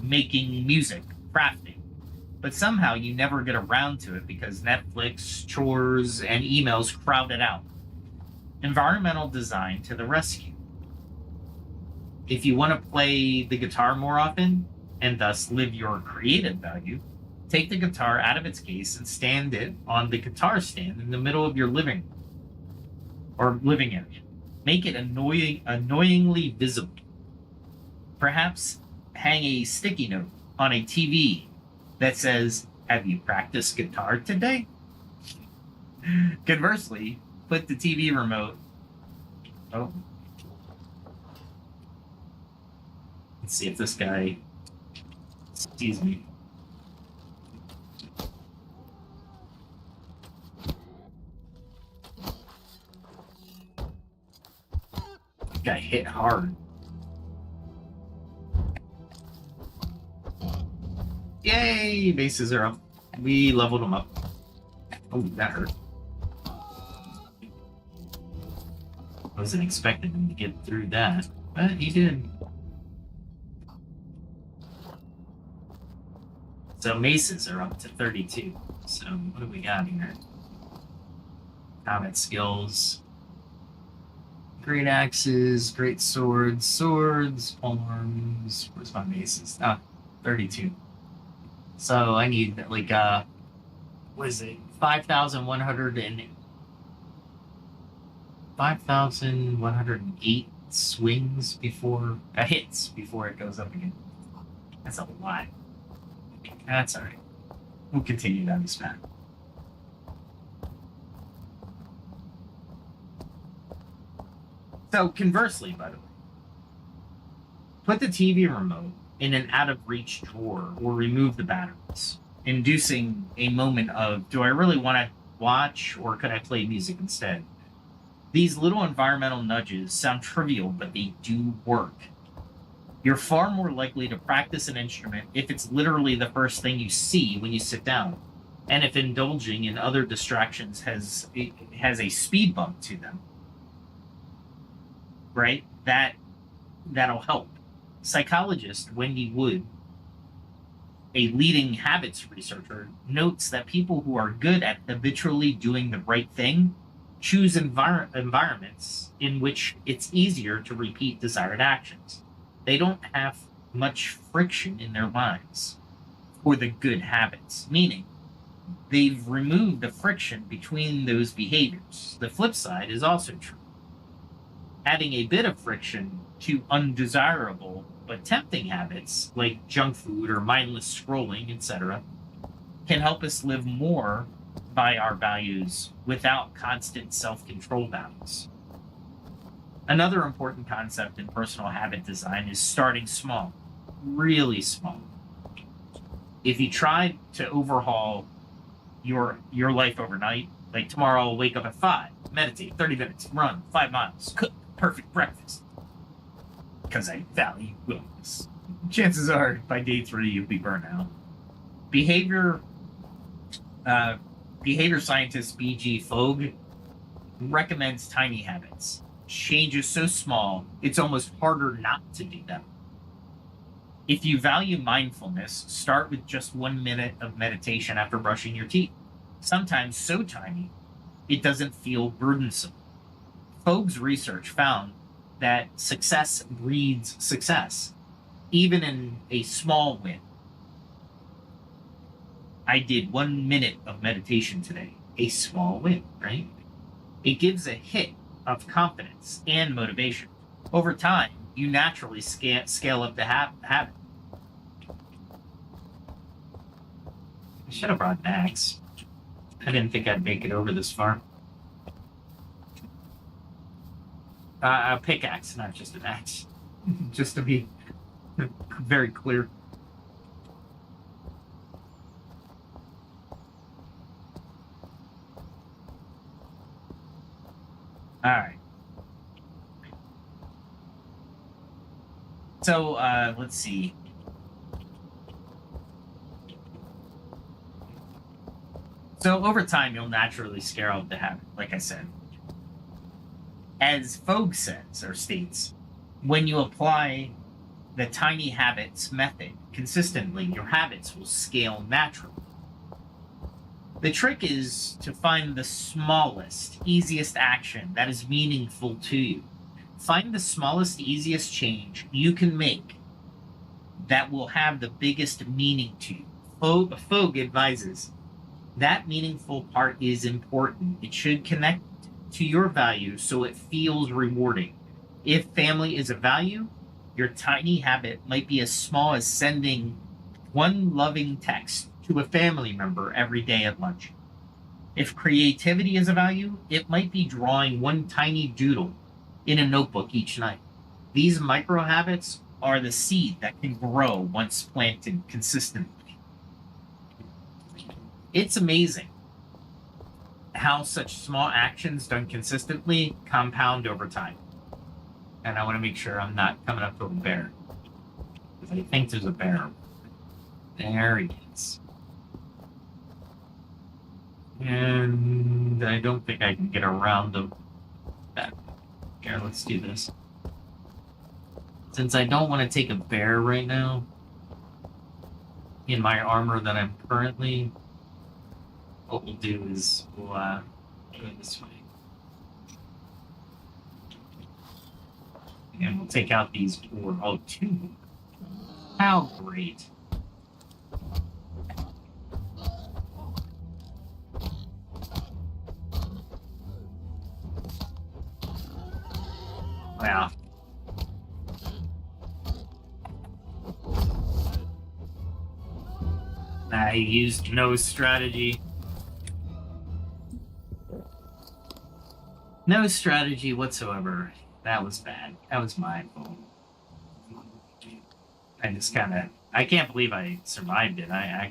S2: making music, crafting, but somehow you never get around to it because Netflix, chores, and emails crowd it out. Environmental design to the rescue. If you want to play the guitar more often, and thus live your creative value, take the guitar out of its case and stand it on the guitar stand in the middle of your living room or living area. Make it annoyingly visible. Perhaps hang a sticky note on a TV that says, "Have you practiced guitar today?" Conversely, put the TV remote. Oh. Let's see if this guy sees me. Got hit hard. Yay! Bases are up. We leveled them up. Oh, that hurt. I wasn't expecting him to get through that, but he did. So maces are up to 32. So what do we got here? Combat skills. Great axes, great swords, arms. Where's my maces? 32. So I need like what is it? 5,108 swings before hits before it goes up again. That's a lot. That's all right. We'll continue down this path. So conversely, by the way, put the TV remote in an out-of-reach drawer or remove the batteries, inducing a moment of, do I really want to watch or could I play music instead? These little environmental nudges sound trivial, but they do work. You're far more likely to practice an instrument if it's literally the first thing you see when you sit down, and if indulging in other distractions has a speed bump to them. Right? That'll help. Psychologist Wendy Wood, a leading habits researcher, notes that people who are good at habitually doing the right thing Choose environments in which it's easier to repeat desired actions. They don't have much friction in their lives for the good habits, meaning they've removed the friction between those behaviors. The flip side is also true. Adding a bit of friction to undesirable but tempting habits like junk food or mindless scrolling, etc., can help us live more by our values without constant self-control battles. Another important concept in personal habit design is starting small, really small. If you try to overhaul your life overnight, like tomorrow I'll wake up at 5, meditate 30 minutes, run 5 miles, cook perfect breakfast, because I value wellness, chances are by day 3 you'll be burnt out. Behavior scientist B.G. Fogg recommends tiny habits. Changes so small, it's almost harder not to do them. If you value mindfulness, start with just 1 minute of meditation after brushing your teeth. Sometimes so tiny, it doesn't feel burdensome. Fogg's research found that success breeds success, even in a small win. I did 1 minute of meditation today. A small win, right? It gives a hit of confidence and motivation. Over time, you naturally scale up the habit. I should have brought an axe. I didn't think I'd make it over this far. A pickaxe, not just an axe. Just to be very clear. All right. So, let's see. So over time, you'll naturally scale up the habit, like I said. As Fogg says, or states, when you apply the tiny habits method consistently, your habits will scale naturally. The trick is to find the smallest, easiest action that is meaningful to you. Find the smallest, easiest change you can make that will have the biggest meaning to you. Fogg advises that meaningful part is important. It should connect to your values so it feels rewarding. If family is a value, your tiny habit might be as small as sending one loving text to a family member every day at lunch. If creativity is a value, it might be drawing one tiny doodle in a notebook each night. These micro habits are the seed that can grow once planted consistently. It's amazing how such small actions done consistently compound over time. And I want to make sure I'm not coming up to a bear, because I think there's a bear. There he is. And I don't think I can get around him. Here, let's do this. Since I don't want to take a bear right now in my armor that I'm currently, what we'll do is we'll go this way. And we'll take out these four. Oh, 2. How great. Wow. I used no strategy. No strategy whatsoever. That was bad. That was my fault. I just I can't believe I survived it. I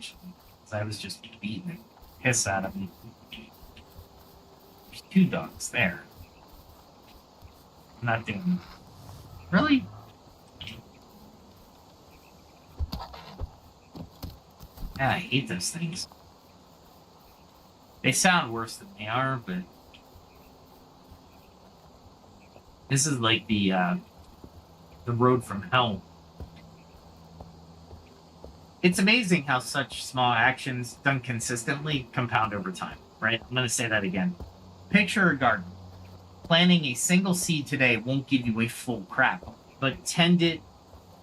S2: was just beating the piss out of him. There's 2 dogs there. I'm not doing. Really? Yeah, I hate those things. They sound worse than they are, but this is like the road from hell. It's amazing how such small actions done consistently compound over time, right? I'm going to say that again. Picture a garden. Planting a single seed today won't give you a full crop, but tend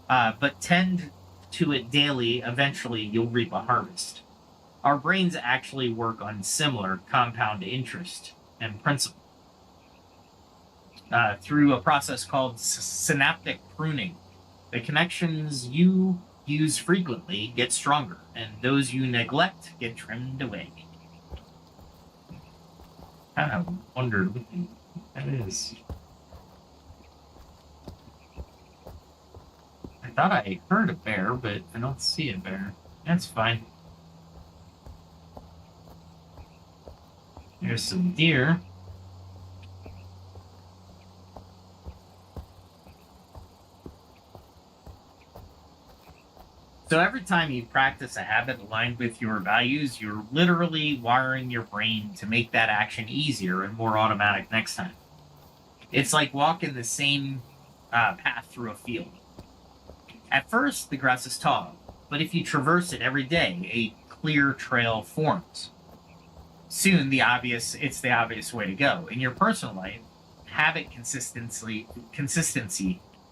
S2: to it daily. Eventually, you'll reap a harvest. Our brains actually work on similar compound interest and principle through a process called synaptic pruning. The connections you use frequently get stronger, and those you neglect get trimmed away. I kind of wondered what that is. I thought I heard a bear, but I don't see a bear. That's fine. There's some deer. So every time you practice a habit aligned with your values, you're literally wiring your brain to make that action easier and more automatic next time. It's like walking the same path through a field. At first, the grass is tall, but if you traverse it every day, a clear trail forms. Soon, it's the obvious way to go. In your personal life, habit consistency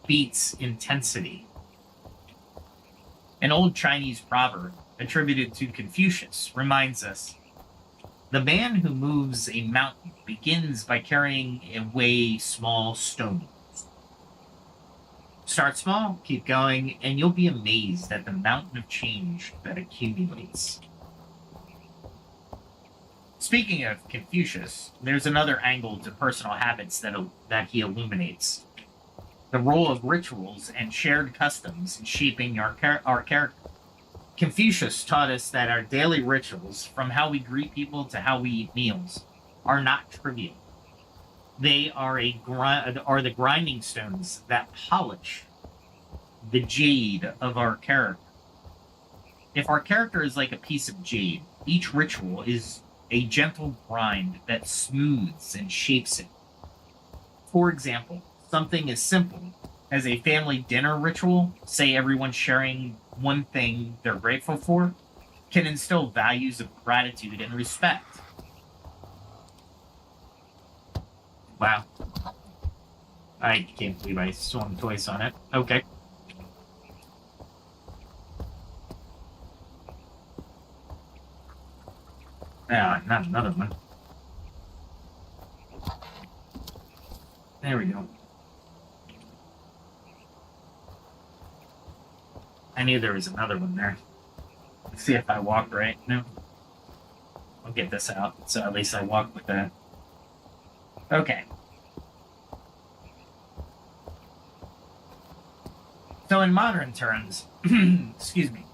S2: beats intensity. An old Chinese proverb attributed to Confucius reminds us, the man who moves a mountain begins by carrying away small stones. Start small, keep going, and you'll be amazed at the mountain of change that accumulates. Speaking of Confucius, there's another angle to personal habits that he illuminates. The role of rituals and shared customs in shaping our character. Confucius taught us that our daily rituals, from how we greet people to how we eat meals, are not trivial. They are the grinding stones that polish the jade of our character. If our character is like a piece of jade, each ritual is a gentle grind that smooths and shapes it. For example, something as simple as a family dinner ritual, say everyone sharing one thing they're grateful for, can instill values of gratitude and respect. Wow. I can't believe I swung twice on it. Okay. Ah, not another one. There we go. I knew there was another one there. Let's see if I walk right. No. I'll get this out, so at least I walk with that. Okay. So in modern terms, excuse me.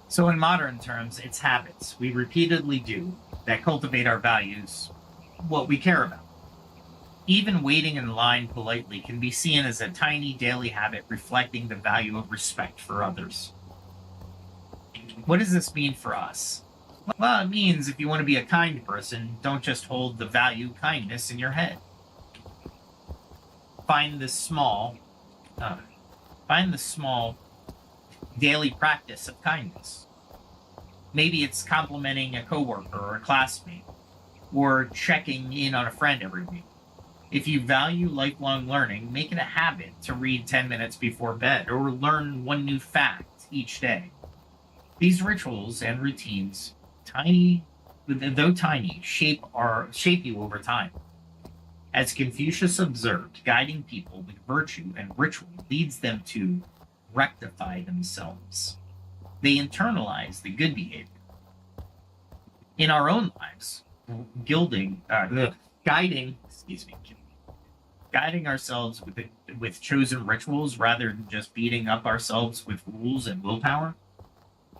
S2: So in modern terms, it's habits we repeatedly do that cultivate our values, what we care about. Even waiting in line politely can be seen as a tiny daily habit reflecting the value of respect for others. What does this mean for us? Well, it means if you want to be a kind person, don't just hold the value kindness in your head. Find the small daily practice of kindness. Maybe it's complimenting a coworker or a classmate, or checking in on a friend every week. If you value lifelong learning, make it a habit to read 10 minutes before bed or learn one new fact each day. These rituals and routines, though tiny, shape you over time. As Confucius observed, guiding people with virtue and ritual leads them to rectify themselves. They internalize the good behavior. In our own lives, guiding ourselves with chosen rituals rather than just beating up ourselves with rules and willpower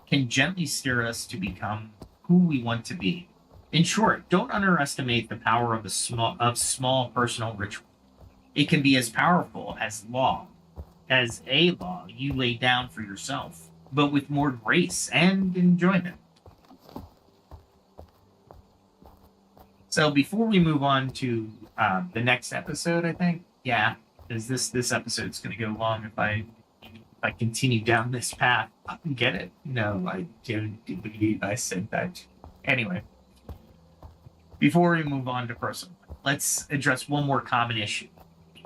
S2: can gently steer us to become who we want to be. In short, don't underestimate the power of small personal ritual. It can be as powerful as a law you lay down for yourself, but with more grace and enjoyment. So before we move on to the next episode, I think, because this episode's going to go long if I continue down this path. Get it? No, I don't believe I said that. Anyway, Before we move on to personal, let's address one more common issue.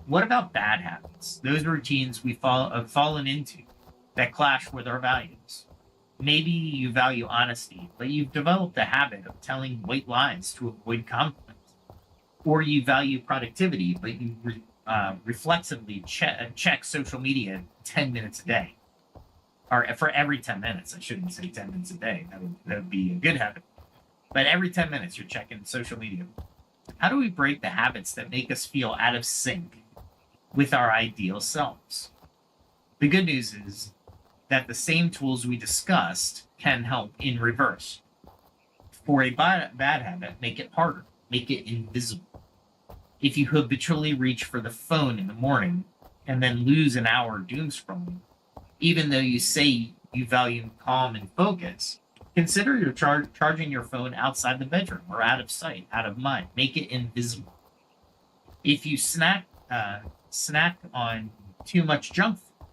S2: What about bad habits? Those routines we have fallen into that clash with our values. Maybe you value honesty, but you've developed a habit of telling white lies to avoid conflict. Or you value productivity, but you reflexively check social media 10 minutes a day. Or for every 10 minutes. I shouldn't say 10 minutes a day. That would be a good habit. But every 10 minutes, you're checking social media. How do we break the habits that make us feel out of sync with our ideal selves? The good news is that the same tools we discussed can help in reverse. For a bad habit, make it harder, make it invisible. If you habitually reach for the phone in the morning and then lose an hour doom scrolling, even though you say you value calm and focus, consider your charging your phone outside the bedroom or out of sight, out of mind. Make it invisible. If you snack on too much junk food,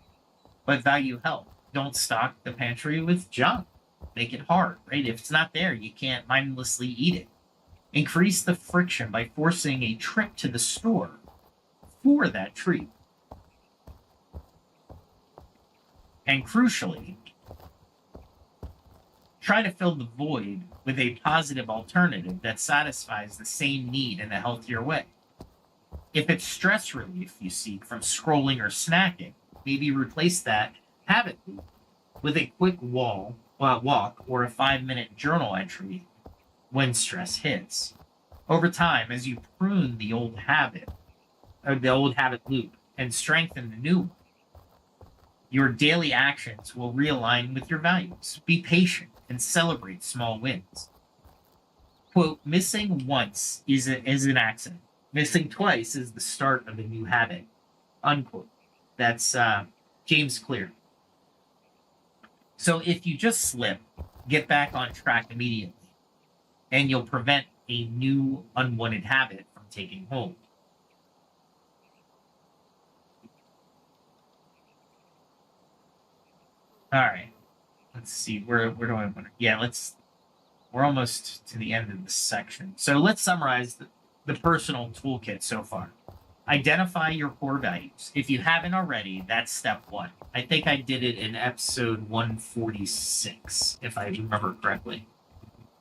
S2: but value health, don't stock the pantry with junk. Make it hard, right? If it's not there, you can't mindlessly eat it. Increase the friction by forcing a trip to the store for that treat. And crucially, try to fill the void with a positive alternative that satisfies the same need in a healthier way. If it's stress relief you seek from scrolling or snacking, maybe replace that habit loop with a quick walk or a 5-minute journal entry when stress hits. Over time, as you prune the old habit loop and strengthen the new one, your daily actions will realign with your values. Be patient and celebrate small wins. Quote, missing once is an accident. Missing twice is the start of a new habit. Unquote. That's James Clear. So if you just slip, get back on track immediately, and you'll prevent a new unwanted habit from taking hold. All right. Let's see. Where do I want to? Yeah, we're almost to the end of this section. So let's summarize the personal toolkit so far. Identify your core values. If you haven't already, that's step 1. I think I did it in episode 146, if I remember correctly.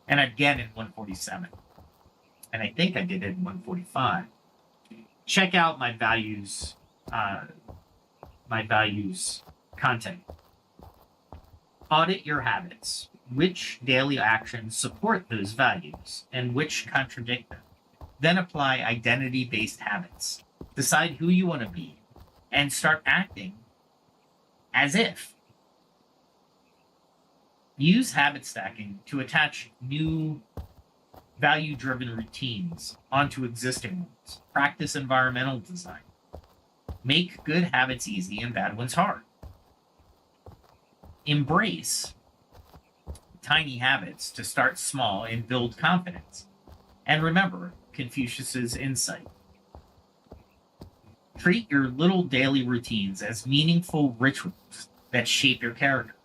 S2: And again in 147. And I think I did it in 145. Check out my values content. Audit your habits. Which daily actions support those values and which contradict them? Then apply identity-based habits. Decide who you want to be and start acting as if. Use habit stacking to attach new value-driven routines onto existing ones. Practice environmental design. Make good habits easy and bad ones hard. Embrace tiny habits to start small and build confidence. And remember Confucius's insight. Treat your little daily routines as meaningful rituals that shape your character.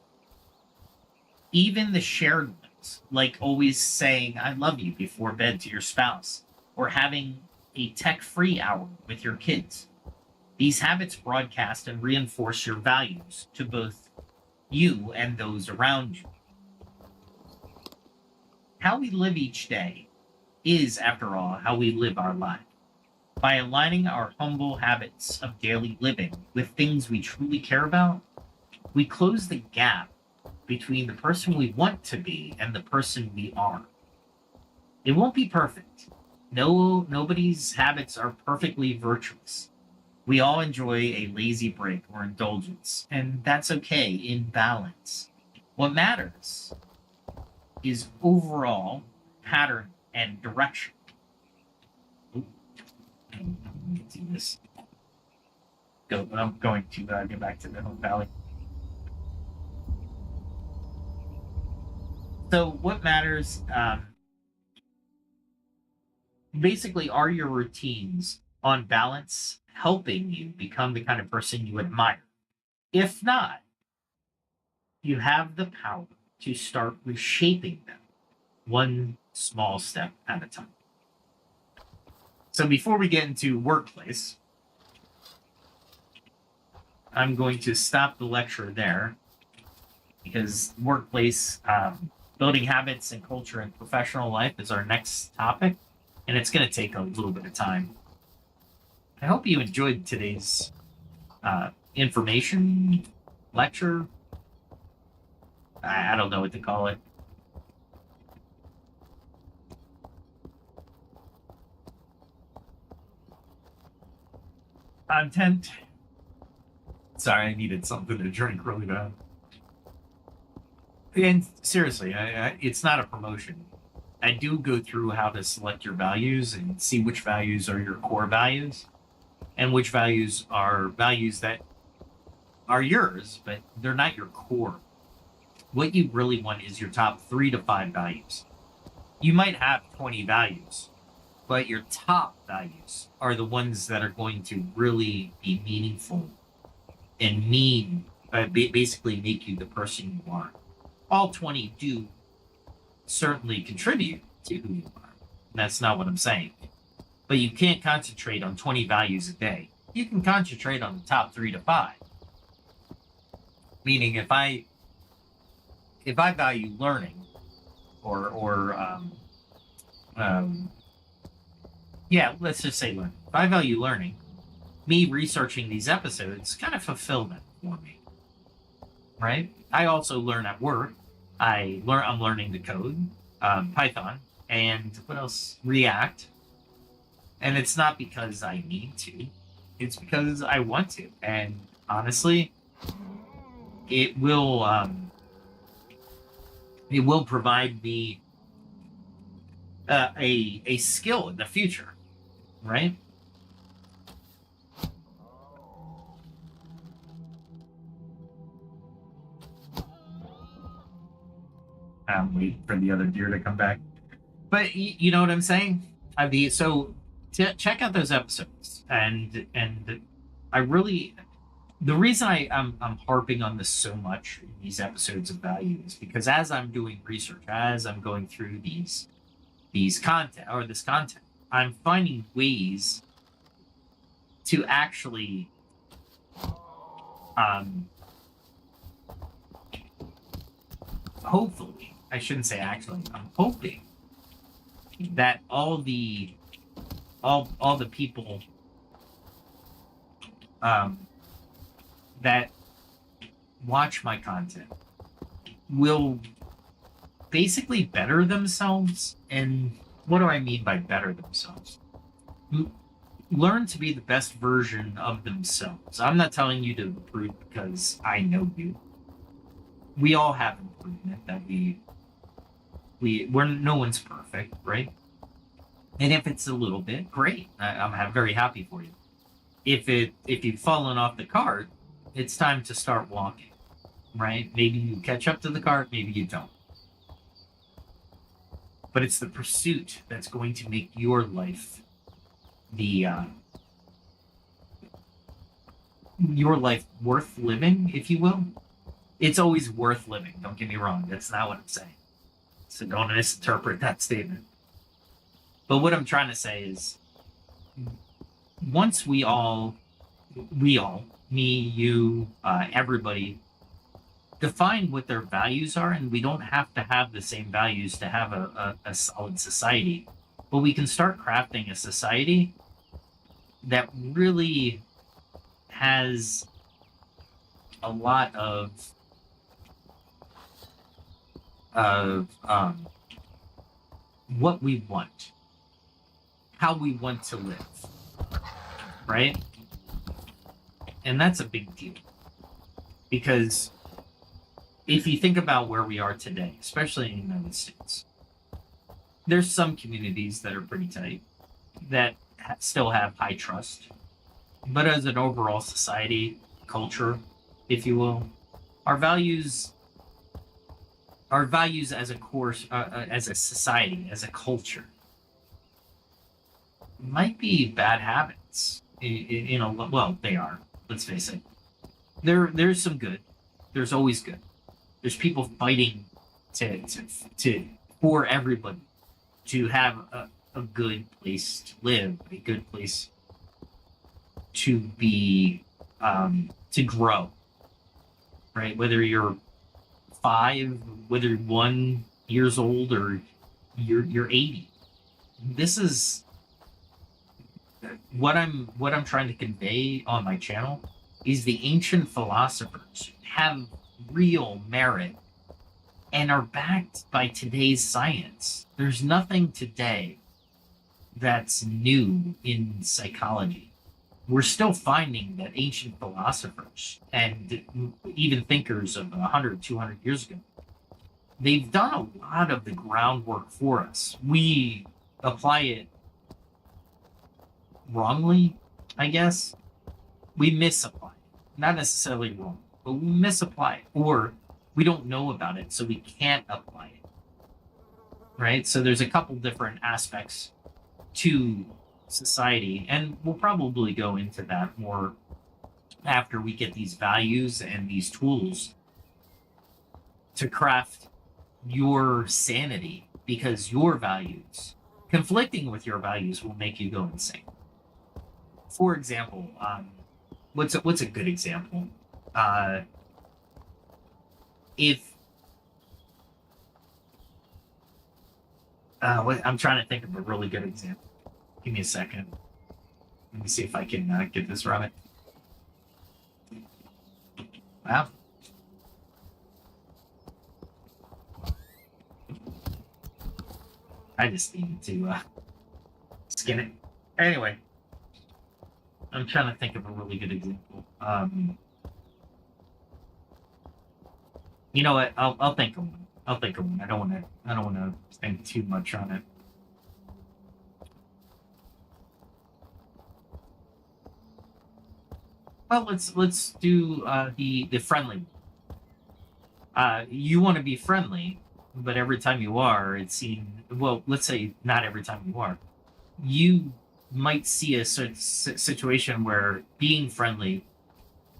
S2: Even the shared ones, like always saying I love you before bed to your spouse, or having a tech-free hour with your kids. These habits broadcast and reinforce your values to both you and those around you. How we live each day is, after all, how we live our life. By aligning our humble habits of daily living with things we truly care about, we close the gap between the person we want to be and the person we are. It won't be perfect. Nobody's habits are perfectly virtuous. We all enjoy a lazy break or indulgence, and that's okay in balance. What matters is overall pattern and direction. Do this. I'm going to go back to the home valley. So what matters, basically, are your routines on balance helping you become the kind of person you admire? If not, you have the power to start reshaping them one small step at a time. So before we get into workplace, I'm going to stop the lecture there because workplace, building habits and culture in professional life is our next topic, and it's going to take a little bit of time. I hope you enjoyed today's information lecture. I don't know what to call it. Content. Sorry, I needed something to drink really bad. And seriously, it's not a promotion. I do go through how to select your values and see which values are your core values and which values are values that are yours, but they're not your core. What you really want is your top 3 to 5 values. You might have 20 values, but your top values are the ones that are going to really be meaningful and basically make you the person you are. All 20 do certainly contribute to who you are. That's not what I'm saying. But you can't concentrate on 20 values a day. You can concentrate on the top 3 to 5. Meaning if I value learning let's just say learning. If I value learning, me researching these episodes kind of fulfillment for me. Right? I also learn at work. I'm learning to code, Python, and what else? React. And it's not because I need to. It's because I want to. And honestly, it will provide me a skill in the future, right? I'm waiting for the other deer to come back. But you know what I'm saying? Check out those episodes, and I really, the reason I'm harping on this so much in these episodes of value is because as I'm doing research, as I'm going through this content, I'm finding ways to actually hopefully, I shouldn't say actually, I'm hoping that all the people that watch my content will basically better themselves. And what do I mean by better themselves? Learn to be the best version of themselves. I'm not telling you to improve because I know you. We all have improvement that we're no one's perfect, right? And if it's a little bit, great. I'm very happy for you. If you've fallen off the cart, it's time to start walking, right? Maybe you catch up to the cart, maybe you don't. But it's the pursuit that's going to make your life your life worth living, if you will. It's always worth living. Don't get me wrong. That's not what I'm saying. So don't misinterpret that statement. But what I'm trying to say is, once we all, me, you, everybody, define what their values are, and we don't have to have the same values to have a solid society, but we can start crafting a society that really has a lot of what we want, how we want to live, right? And that's a big deal, because if you think about where we are today, especially in the United States, there's some communities that are pretty tight that still have high trust, but as an overall society, culture, if you will, our values as a course, as a society, as a culture, might be bad habits. Well, they are. Let's face it. There's some good. There's always good. There's people fighting for everybody to have a good place to live, a good place to be, to grow, right? Whether you're 5, whether you're 1 years old, or you're 80. This is what I'm trying to convey on my channel, is the ancient philosophers have real merit and are backed by today's science. There's nothing today that's new in psychology. We're still finding that ancient philosophers and even thinkers of 100, 200 years ago, they've done a lot of the groundwork for us. We apply it wrongly, I guess. We misapply it. Not necessarily wrong, but we misapply it. Or we don't know about it, so we can't apply it. Right? So there's a couple different aspects to society, and we'll probably go into that more after we get these values and these tools to craft your sanity, because your values conflicting with your values will make you go insane. For example, what's a good example? If I'm trying to think of a really good example. Give me a second. Let me see if I can get this right. Wow. I just need to skin it. Anyway, I'm trying to think of a really good example. You know what? I'll think of one. I'll think of one. I don't want to think too much on it. Well, let's do the friendly. You want to be friendly, but every time you are, it seems, well, let's say not every time you are, you might see a situation where being friendly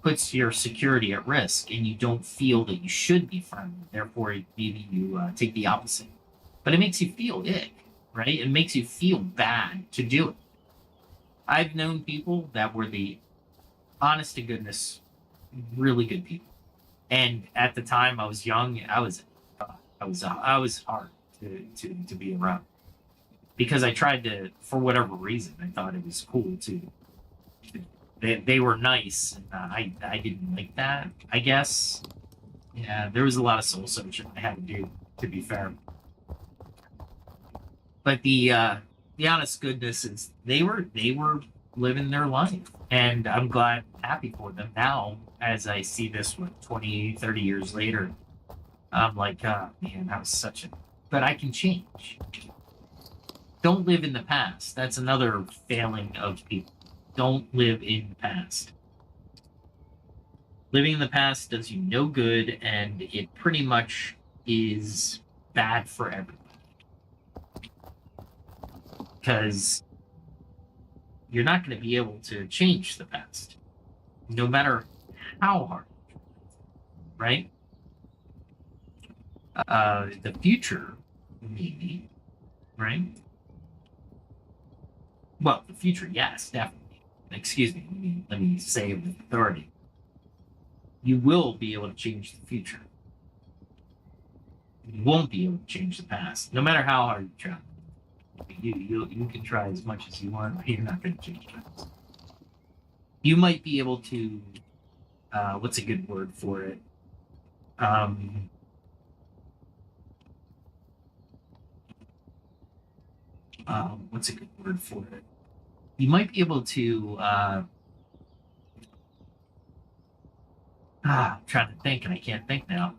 S2: puts your security at risk, and you don't feel that you should be friendly. Therefore, maybe you take the opposite. But it makes you feel ick, right? It makes you feel bad to do it. I've known people that were the honest to goodness, really good people. And at the time I was young, I was hard to be around, because I tried to, for whatever reason, I thought it was cool to. They were nice, and I didn't like that, I guess. Yeah, there was a lot of soul searching I had to do, to be fair. But the honest goodness is they were living their life, and I'm glad, happy for them now, as I see this 20, 30 years later. I'm like, oh, man, that was such a... But I can change. Don't live in the past. That's another failing of people. Don't live in the past. Living in the past does you no good, and it pretty much is bad for everybody. Because you're not going to be able to change the past, no matter how hard, right? The future, maybe, right? Well, the future, yes, definitely. Excuse me, let me say with authority. You will be able to change the future. You won't be able to change the past, no matter how hard you try. You can try as much as you want, but you're not going to change the past. You might be able to, what's a good word for it? What's a good word for it? You might be able to, I'm trying to think, and I can't think now.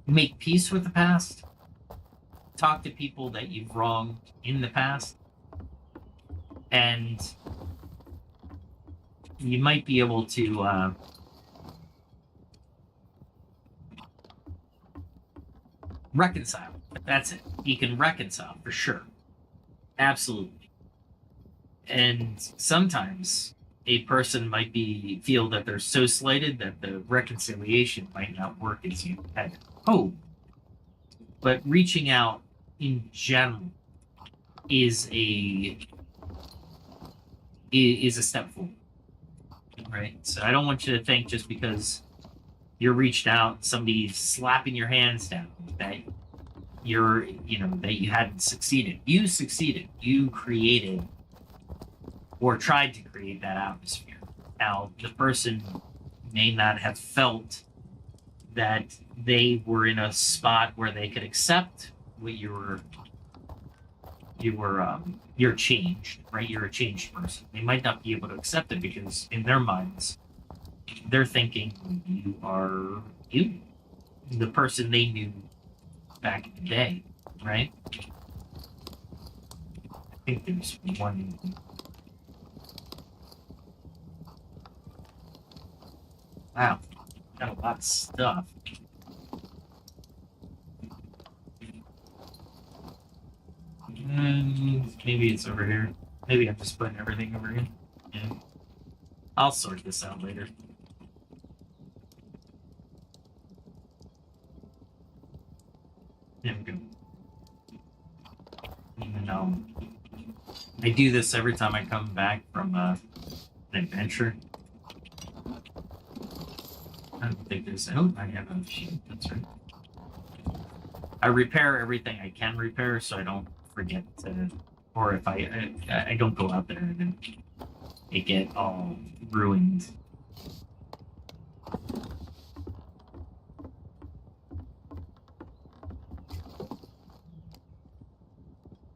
S2: Make peace with the past. Talk to people that you've wronged in the past. And you might be able to, reconcile. That's it. You can reconcile for sure. Absolutely. And sometimes a person might feel that they're so slighted that the reconciliation might not work as you had hoped. but reaching out in general is a step forward, right? So I don't want you to think just because you're reached out, somebody's slapping your hands down, that that you hadn't succeeded. You succeeded. You created or tried to create that atmosphere. Now, the person may not have felt that they were in a spot where they could accept what you're changed, right? You're a changed person. They might not be able to accept it because in their minds, they're thinking you are you, the person they knew back in the day, right? I think there's one. Wow, got a lot of stuff. Maybe it's over here. Maybe I'm just putting everything over here. Yeah. I'll sort this out later. There we go. Even though I do this every time I come back from an adventure. I don't think there's. Oh, I have a sheet. That's right. I repair everything I can repair, so I don't forget to, or if I don't go out there and then it get all ruined.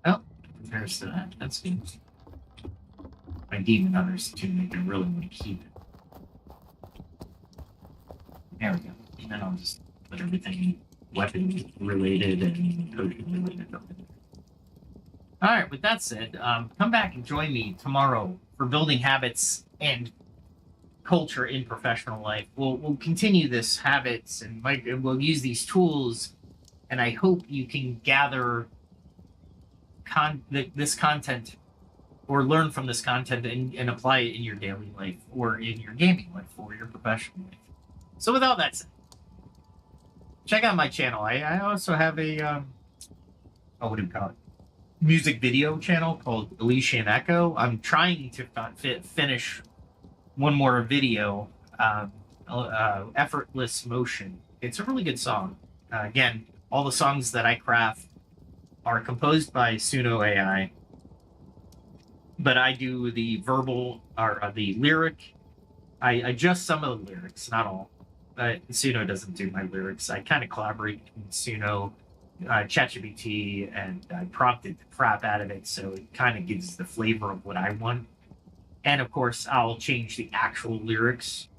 S2: Oh, compares to that. That's good. My demon others too make me really want to keep it. There we go. And then I'll just put everything weapon related and potion related up in there. All right, with that said, come back and join me tomorrow for building habits and culture in professional life. We'll continue this habits and we'll use these tools, and I hope you can gather this content or learn from this content and apply it in your daily life or in your gaming life or your professional life. So with all that said, check out my channel. I also have a what do you call it? Music video channel called Elysian Echo. I'm trying to finish one more video, Effortless Motion. It's a really good song. Again, all the songs that I craft are composed by Suno AI, but I do the verbal or the lyric. I adjust some of the lyrics, not all. But Suno doesn't do my lyrics. I kind of collaborate with Suno, ChatGPT, and I prompted the crap out of it, so it kind of gives the flavor of what I want. And of course, I'll change the actual lyrics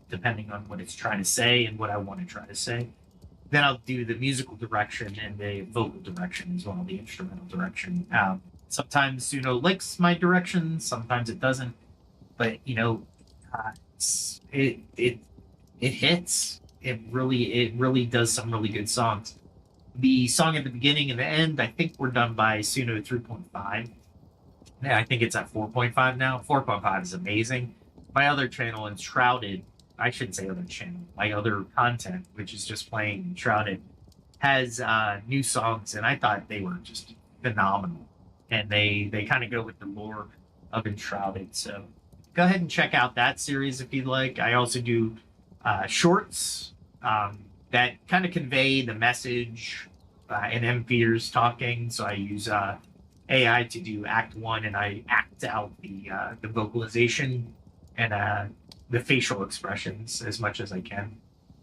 S2: depending on what it's trying to say and what I want to try to say. Then I'll do the musical direction and the vocal direction as well, the instrumental direction. Sometimes Suno likes my direction, sometimes it doesn't. But it hits. It really does some really good songs. The song at the beginning and the end, I think we're done by Suno 3.5. Yeah, I think it's at 4.5 now. 4.5 is amazing. My other channel, Enshrouded, I shouldn't say other channel, my other content, which is just playing Enshrouded, has new songs, and I thought they were just phenomenal. And they kind of go with the lore of Enshrouded. So go ahead and check out that series if you'd like. I also do shorts that kind of convey the message in Emphyrs talking. So I use AI to do Act 1, and I act out the vocalization and the facial expressions as much as I can.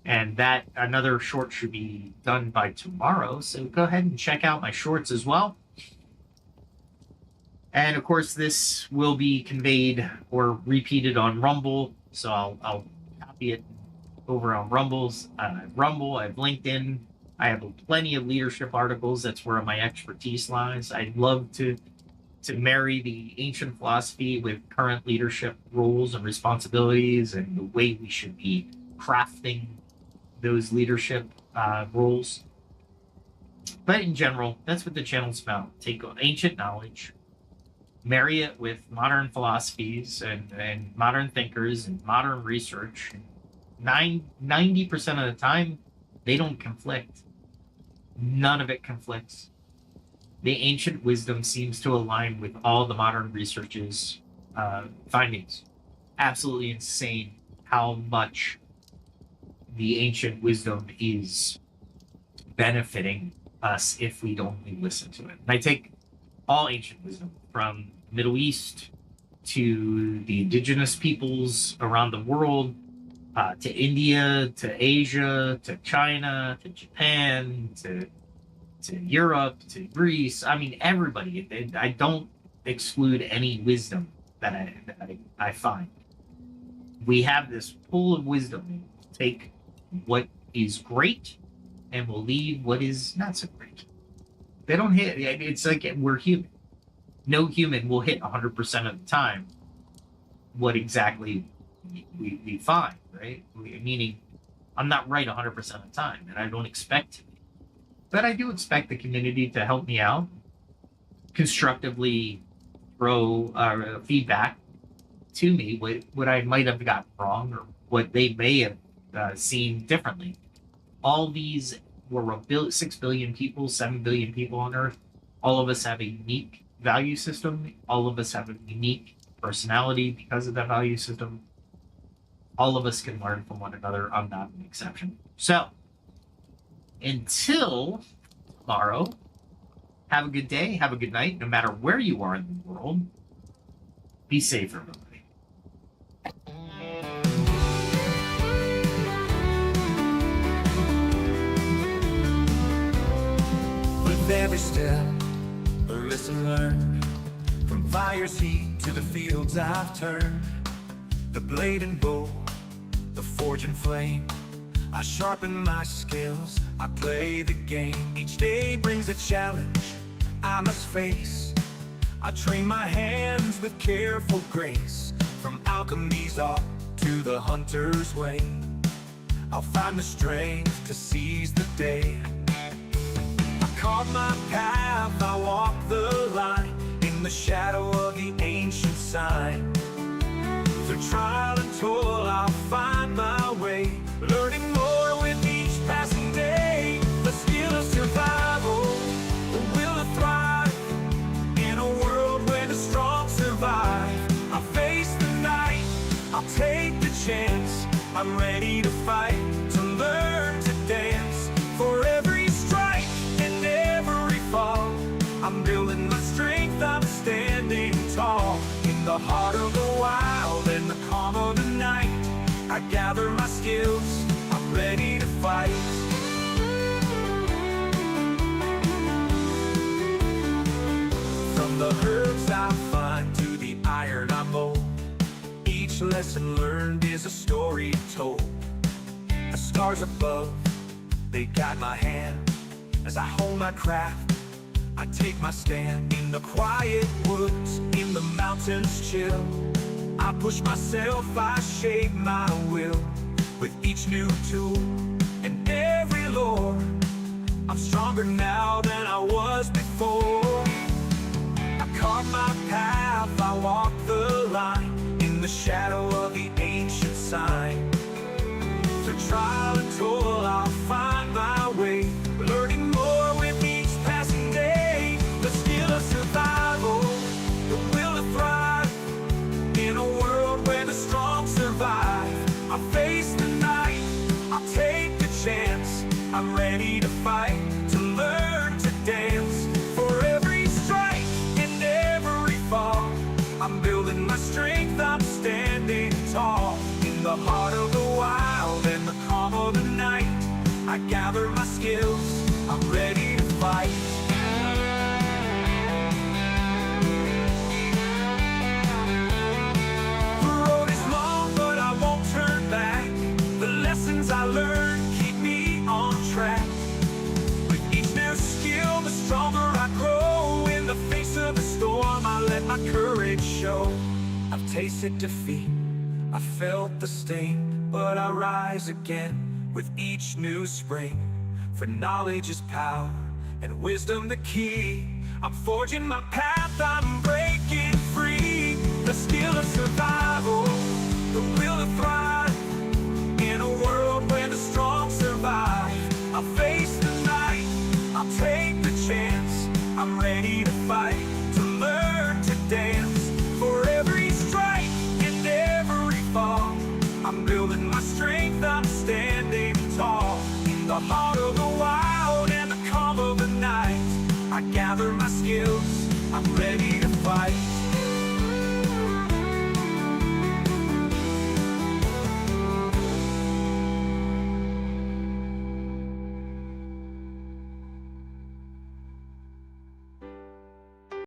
S2: And that another short should be done by tomorrow. So go ahead and check out my shorts as well. And of course, this will be conveyed or repeated on Rumble. So I'll copy it over on Rumbles. Rumble, I have LinkedIn. I have plenty of leadership articles. That's where my expertise lies. I'd love to marry the ancient philosophy with current leadership roles and responsibilities and the way we should be crafting those leadership roles. But in general, that's what the channel's about. Take ancient knowledge, marry it with modern philosophies and modern thinkers and modern research. 90% of the time, they don't conflict. None of it conflicts. The ancient wisdom seems to align with all the modern research's findings. Absolutely insane how much the ancient wisdom is benefiting us if we only listen to it. And I take all ancient wisdom from Middle East to the indigenous peoples around the world, to India, to Asia, to China, to Japan, to Europe, to Greece. I mean, everybody. I don't exclude any wisdom that I find. We have this pool of wisdom. Take what is great and we'll leave what is not so great. They don't hit. It's like we're human. No human will hit 100% of the time what exactly we find, right? Meaning, I'm not right 100% of the time, and I don't expect to be. But I do expect the community to help me out, constructively throw feedback to me, what I might have gotten wrong or what they may have seen differently. All these were 6 billion people, 7 billion people on Earth. All of us have a unique value system. All of us have a unique personality because of that value system. All of us can learn from one another. I'm not an exception. So, until tomorrow, have a good day, have a good night, no matter where you are in the world. Be safe, everybody.
S1: With every step, a lesson learned. From fire's heat to the fields I've turned. The blade and bow, the forge and flame. I sharpen my skills, I play the game. Each day brings a challenge I must face. I train my hands with careful grace. From alchemy's art to the hunter's way, I'll find the strength to seize the day. I carve my path, I walk the line, in the shadow of the ancient sign. Through trial and toil, I'll find my way, learning more with each passing day. The skill of survival, the will to thrive, in a world where the strong survive. I'll face the night, I'll take the chance. I'm ready to fight, to learn to dance. For every strike and every fall, I'm building my strength, I'm standing tall. In the heart of the wild and the calm of the night, I gather my skills, I'm ready to fight. From the herbs I find to the iron I mold, each lesson learned is a story told. The stars above, they guide my hand as I hold my craft. I take my stand in the quiet woods, in the mountains chill. I push myself, I shape my will with each new tool and every lore. I'm stronger now than I was before. I carve my path, I walk the line, in the shadow of the ancient sign. Through trial and toil, I'll find my way, learning more with each passing day. The skill of survival, the will to thrive, in a world where the strong survive. I'll face the night, I'll take the chance. I'm ready to fight, to learn to dance. For every strike and every fall, I'm building my strength, I'm standing tall. In the heart of the wild and the calm of the night, I gather my skills, I'm ready to fight. The road is long, but I won't turn back. The lessons I learned keep me on track. With each new skill, the stronger I grow. In the face of the storm, I let my courage show. I've tasted defeat, I felt the sting, but I rise again with each new spring. For knowledge is power, and wisdom the key. I'm forging my path, I'm breaking free. The skill of survival, the will to thrive, in a world where the strong survive. I'll face the night, heart